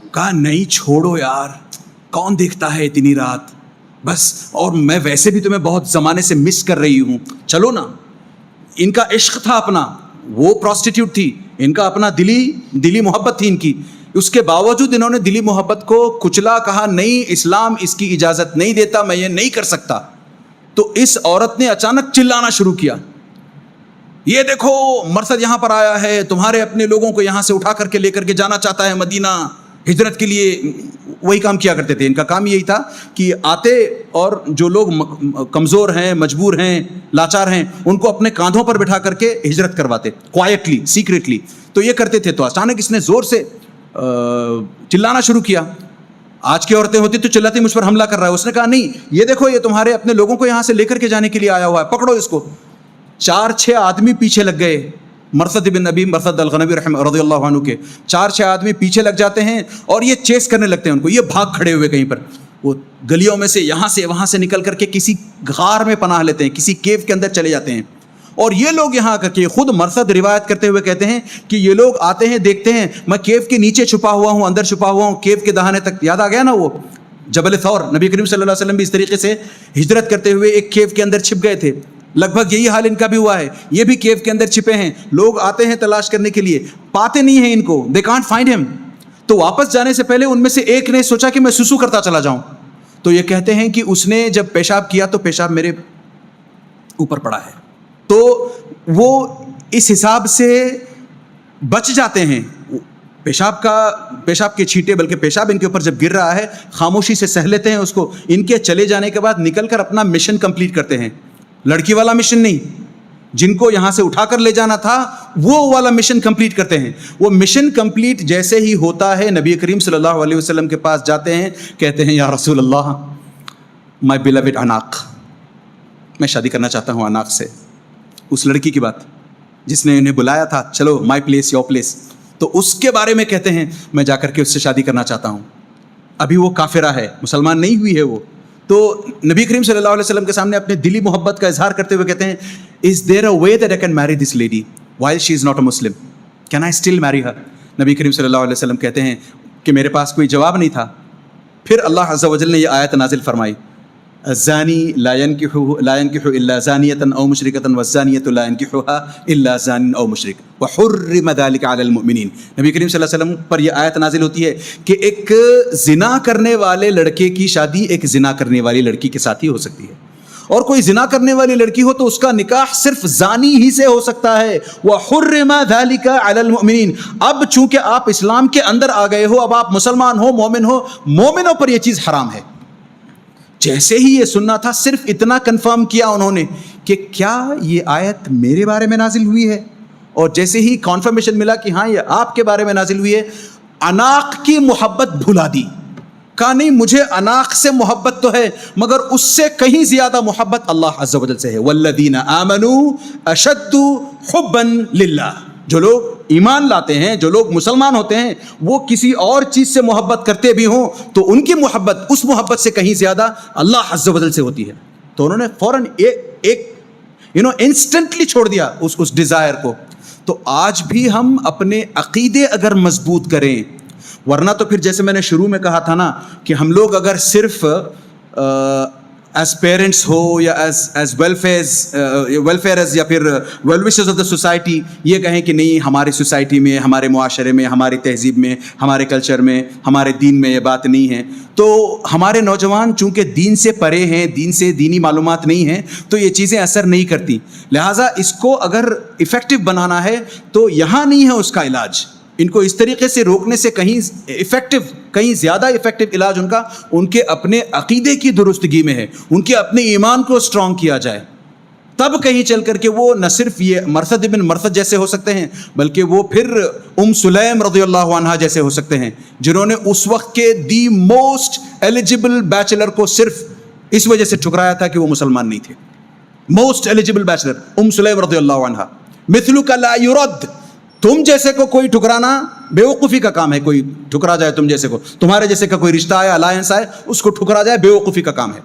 کہا نہیں چھوڑو یار, کون دیکھتا ہے اتنی رات, بس اور میں ویسے بھی تمہیں بہت زمانے سے مس کر رہی ہوں, چلو نا. ان کا عشق تھا اپنا, وہ پروسٹیٹیوٹ تھی, ان کا اپنا دلی محبت تھی ان کی. اس کے باوجود انہوں نے دلی محبت کو کچلا, کہا نہیں اسلام اس کی اجازت نہیں دیتا, میں یہ نہیں کر سکتا. تو اس عورت نے اچانک چلانا شروع کیا, یہ دیکھو مرثد یہاں پر آیا ہے, تمہارے اپنے لوگوں کو یہاں سے اٹھا کر کے لے کر کے جانا چاہتا ہے مدینہ ہجرت کے لیے. وہی کام کیا کرتے تھے, ان کا کام یہی تھا کہ آتے اور جو لوگ کمزور ہیں, مجبور ہیں, لاچار ہیں, ان کو اپنے کاندھوں پر بٹھا کر کے ہجرت کرواتے, کوائٹلی, سیکریٹلی. تو یہ کرتے تھے. تو اچانک اس نے زور سے چلانا شروع کیا. آج کی عورتیں ہوتی تو چلاتی مجھ پر حملہ کر رہا ہے. اس نے کہا نہیں, یہ دیکھو یہ تمہارے اپنے لوگوں کو یہاں سے لے کر کے جانے کے لیے آیا ہوا ہے, پکڑو اس کو. 4-6 آدمی پیچھے لگ گئے, مرثد بن ابی مرثد الغنوی رضی اللہ عنہ کے 4-6 آدمی پیچھے لگ جاتے ہیں اور یہ چیس کرنے لگتے ہیں ان کو. یہ بھاگ کھڑے ہوئے کہیں پر, وہ گلیوں میں سے یہاں سے وہاں سے نکل کر کے کسی غار میں پناہ لیتے ہیں, کسی کیو کے اندر چلے جاتے ہیں. اور یہ لوگ یہاں کر کے, خود مرثد روایت کرتے ہوئے کہتے ہیں کہ یہ لوگ آتے ہیں, دیکھتے ہیں میں کیو کے نیچے چھپا ہوا ہوں, اندر چھپا ہوا ہوں, کیو کے دہانے تک. یاد آ گیا نا وہ جبل ثور, نبی کریم صلی اللہ علیہ وسلم بھی اس طریقے سے ہجرت کرتے ہوئے ایک کیو کے اندر چھپ گئے تھے. لگ بھگ یہی حال ان کا بھی ہوا ہے, یہ بھی کیو کے اندر چھپے ہیں. لوگ آتے ہیں تلاش کرنے کے لیے, پاتے نہیں ہیں ان کو, دے کانٹ فائنڈ ہم. تو واپس جانے سے پہلے ان میں سے ایک نے سوچا کہ میں سسو کرتا چلا جاؤں. تو یہ کہتے ہیں کہ اس نے جب پیشاب کیا تو پیشاب میرے اوپر پڑا ہے. تو وہ اس حساب سے بچ جاتے ہیں. پیشاب کے چھینٹے, بلکہ پیشاب ان کے اوپر جب گر رہا ہے خاموشی سے سہ لیتے ہیں اس کو. ان کے چلے جانے کے بعد نکل کر اپنا مشن کمپلیٹ کرتے ہیں. لڑکی والا مشن نہیں, جن کو یہاں سے اٹھا کر لے جانا تھا وہ والا مشن کمپلیٹ کرتے ہیں. وہ مشن کمپلیٹ جیسے ہی ہوتا ہے نبی کریم صلی اللہ علیہ وسلم کے پاس جاتے ہیں, کہتے ہیں یا رسول اللہ, مائی بیلوڈ عناق, میں شادی کرنا چاہتا ہوں عناق سے. اس لڑکی کی بات جس نے انہیں بلایا تھا, چلو مائی پلیس یور پلیس, تو اس کے بارے میں کہتے ہیں میں جا کر کے اس سے شادی کرنا چاہتا ہوں. ابھی وہ کافرہ ہے, مسلمان نہیں ہوئی ہے وہ. تو نبی کریم صلی اللہ علیہ وسلم کے سامنے اپنے دلی محبت کا اظہار کرتے ہوئے کہتے ہیں is there a way that I can marry this lady while she is not a Muslim? Can I still marry her? نبی کریم صلی اللہ علیہ وسلم کہتے ہیں کہ میرے پاس کوئی جواب نہیں تھا. پھر اللہ عز و جل نے یہ آیت نازل فرمائی, الزانی لا ينكح الا زانیۃ او مشرکۃ والزانیۃ لا ينكحها الا زان او مشرک وحرم ذلك على المؤمنین. نبی کریم صلی اللہ علیہ وسلم پر یہ آیت نازل ہوتی ہے کہ ایک زنا کرنے والے لڑکے کی شادی ایک زنا کرنے والی لڑکی کے ساتھ ہی ہو سکتی ہے, اور کوئی زنا کرنے والی لڑکی ہو تو اس کا نکاح صرف زانی ہی سے ہو سکتا ہے. وحرم ذلك على المؤمنین. اب چونکہ آپ اسلام کے اندر آ گئے ہو, اب آپ مسلمان ہو, مومن ہو, مومنوں پر یہ چیز حرام ہے. جیسے ہی یہ سننا تھا صرف اتنا کنفرم کیا انہوں نے کہ کیا یہ آیت میرے بارے میں نازل ہوئی ہے, اور جیسے ہی کنفرمیشن ملا کہ ہاں یہ آپ کے بارے میں نازل ہوئی ہے, عناق کی محبت بھلا دی. کہا نہیں, مجھے عناق سے محبت تو ہے مگر اس سے کہیں زیادہ محبت اللہ عز و جل سے ہے. والذین آمنوا اشد حبا للہ. جو لوگ ایمان لاتے ہیں, جو لوگ مسلمان ہوتے ہیں, وہ کسی اور چیز سے محبت کرتے بھی ہوں تو ان کی محبت اس محبت سے کہیں زیادہ اللہ عز و جل سے ہوتی ہے. تو انہوں نے فوراً انسٹنٹلی چھوڑ دیا اس ڈیزائر کو. تو آج بھی ہم اپنے عقیدے اگر مضبوط کریں, ورنہ تو پھر جیسے میں نے شروع میں کہا تھا نا کہ ہم لوگ اگر صرف ایز پیرنٹس ہو یا ایز ویلفیئرز یا پھر well wishers of the society یہ کہیں کہ نہیں ہماری سوسائٹی میں, ہمارے معاشرے میں, ہماری تہذیب میں, ہمارے کلچر میں, ہمارے دین میں یہ بات نہیں ہے, تو ہمارے نوجوان چونکہ دین سے پرے ہیں, دین سے دینی معلومات نہیں ہیں, تو یہ چیزیں اثر نہیں کرتی. لہٰذا اس کو اگر افیکٹو بنانا ہے تو یہاں نہیں ہے اس کا علاج. ان کو اس طریقے سے روکنے سے کہیں زیادہ افیکٹو علاج ان کے اپنے عقیدے کی درستگی میں ہے, ان کے اپنے ایمان کو اسٹرانگ کیا جائے. تب کہیں چل کر کے وہ نہ صرف یہ مرثد بن مرثد جیسے ہو سکتے ہیں بلکہ وہ پھر سلیم رضی اللہ عنہ جیسے ہو سکتے ہیں, جنہوں نے اس وقت کے دی موسٹ ایلیجبل بیچلر کو صرف اس وجہ سے ٹھکرایا تھا کہ وہ مسلمان نہیں تھے. موسٹ ایلیجبل بیچلر سلیم رضی اللہ عنہ. مثلک لا یرد. تم جیسے کو کوئی ٹھکرانا بیوقوفی کا کام ہے. کوئی ٹھکرا جائے تم جیسے کو, تمہارے جیسے کا کوئی رشتہ آیا, الائنس آئے, اس کو ٹھکرا جائے, بیوقوفی کا کام ہے.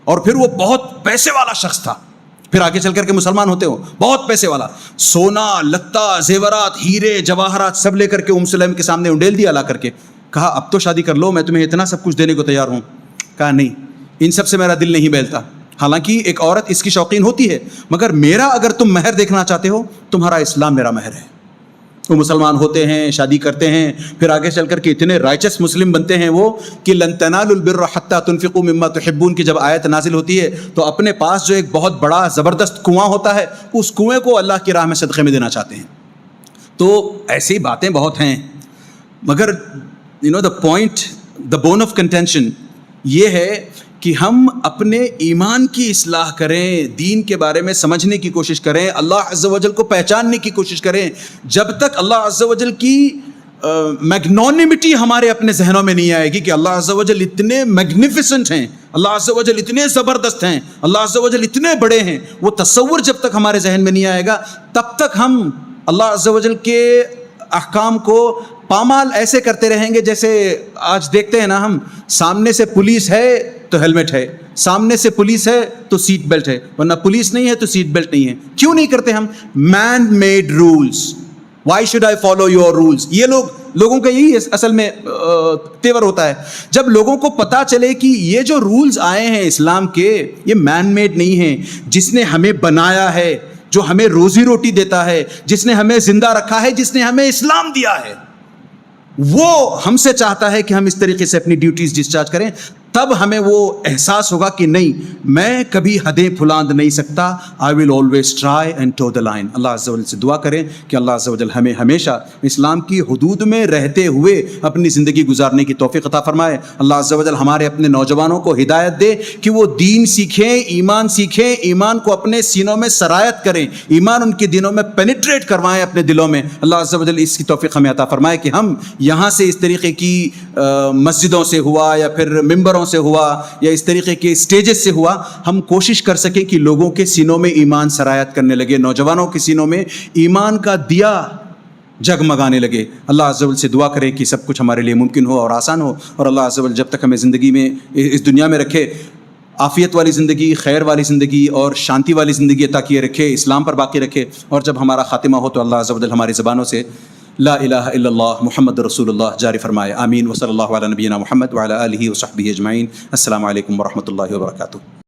اور پھر وہ بہت پیسے والا شخص تھا, پھر آگے چل کر کے مسلمان ہوتے ہو, بہت پیسے والا, سونا لتا زیورات ہیرے جواہرات سب لے کر کے سلیم کے سامنے انڈیل دیا لا کر کے. کہا اب تو شادی کر لو, میں تمہیں اتنا سب کچھ دینے کو تیار ہوں. کہا نہیں, ان سب سے میرا دل نہیں بہلتا. حالانکہ ایک عورت اس کی شوقین ہوتی ہے, مگر میرا اگر تم مہر دیکھنا چاہتے ہو, تمہارا اسلام میرا مہر ہے. وہ مسلمان ہوتے ہیں, شادی کرتے ہیں, پھر آگے چل کر کے اتنے رائچس مسلم بنتے ہیں وہ کہ لن تنالوا البر حتى تنفقوا مما تحبون کی جب آیت نازل ہوتی ہے تو اپنے پاس جو ایک بہت بڑا زبردست کنواں ہوتا ہے, اس کنویں کو اللہ کی راہ میں صدقے میں دینا چاہتے ہیں. تو ایسی باتیں بہت ہیں, مگر the point, the bone of contention یہ ہے کہ ہم اپنے ایمان کی اصلاح کریں, دین کے بارے میں سمجھنے کی کوشش کریں, اللہ عز و جل کو پہچاننے کی کوشش کریں. جب تک اللہ عز و جل کی میگنونیمٹی ہمارے اپنے ذہنوں میں نہیں آئے گی کہ اللہ عز و جل اتنے میگنیفیسنٹ ہیں, اللہ عز و جل اتنے زبردست ہیں, اللہ عز و جل اتنے بڑے ہیں, وہ تصور جب تک ہمارے ذہن میں نہیں آئے گا تب تک ہم اللہ عز و جل کے احکام کو پامال ایسے کرتے رہیں گے جیسے آج دیکھتے ہیں نا ہم, سامنے سے پولیس ہے تو ہیلمٹ ہے, سامنے سے پولیس ہے تو سیٹ بیلٹ ہے, ورنہ پولیس نہیں ہے تو سیٹ بیلٹ نہیں ہے. کیوں نہیں کرتے ہم؟ Man made rules, why should I follow your rules. یہ لوگوں کا یہی اصل میں تیور ہوتا ہے. جب لوگوں کو پتہ چلے کہ یہ جو رولز آئے ہیں اسلام کے, یہ مین میڈ نہیں ہیں, جس نے ہمیں بنایا ہے, جو ہمیں روزی روٹی دیتا ہے, جس نے ہمیں زندہ رکھا ہے, جس نے ہمیں اسلام دیا ہے, وہ ہم سے چاہتا ہے کہ ہم اس طریقے سے اپنی ڈیوٹیز ڈسچارج کریں, تب ہمیں وہ احساس ہوگا کہ نہیں, میں کبھی حدیں پھلاند نہیں سکتا. I will always try and toe the line. Allah عز و جل سے دعا کریں کہ اللہ عز و جل ہمیں ہمیشہ اسلام کی حدود میں رہتے ہوئے اپنی زندگی گزارنے کی توفیق عطا فرمائے. اللہ عز و جل ہمارے اپنے نوجوانوں کو ہدایت دے کہ وہ دین سیکھیں, ایمان سیکھیں, ایمان کو اپنے سینوں میں سرایت کریں, ایمان ان کے دینوں میں پینیٹریٹ کروائیں اپنے دلوں میں. اللہ عز و جل اس کی توفیق ہمیں عطا فرمائے کہ ہم یہاں سے اس طریقے کی مسجدوں سے ہوا یا پھر ممبروں سے ہوا یا اس طریقے کے اسٹیجز سے ہوا, ہم کوشش کر سکیں کہ لوگوں کے سینوں میں ایمان سرایت کرنے لگے, نوجوانوں کے سینوں میں ایمان کا دیا جگمگانے لگے. اللہ عز و جل سے دعا کریں کہ سب کچھ ہمارے لیے ممکن ہو اور آسان ہو, اور اللہ عز و جل جب تک ہمیں زندگی میں اس دنیا میں رکھے, عافیت والی زندگی, خیر والی زندگی اور شانتی والی زندگی عطا کیے رکھے, اسلام پر باقی رکھے. اور جب ہمارا خاتمہ ہو تو اللہ عز و جل ہماری زبانوں سے لا الہ الا اللہ محمد رسول اللہ جاری فرمائے. آمین. وصلی اللہ علی نبینا محمد وعلی آلہ وصحبہ اجمعین. السلام علیکم ورحمۃ اللہ وبرکاتہ.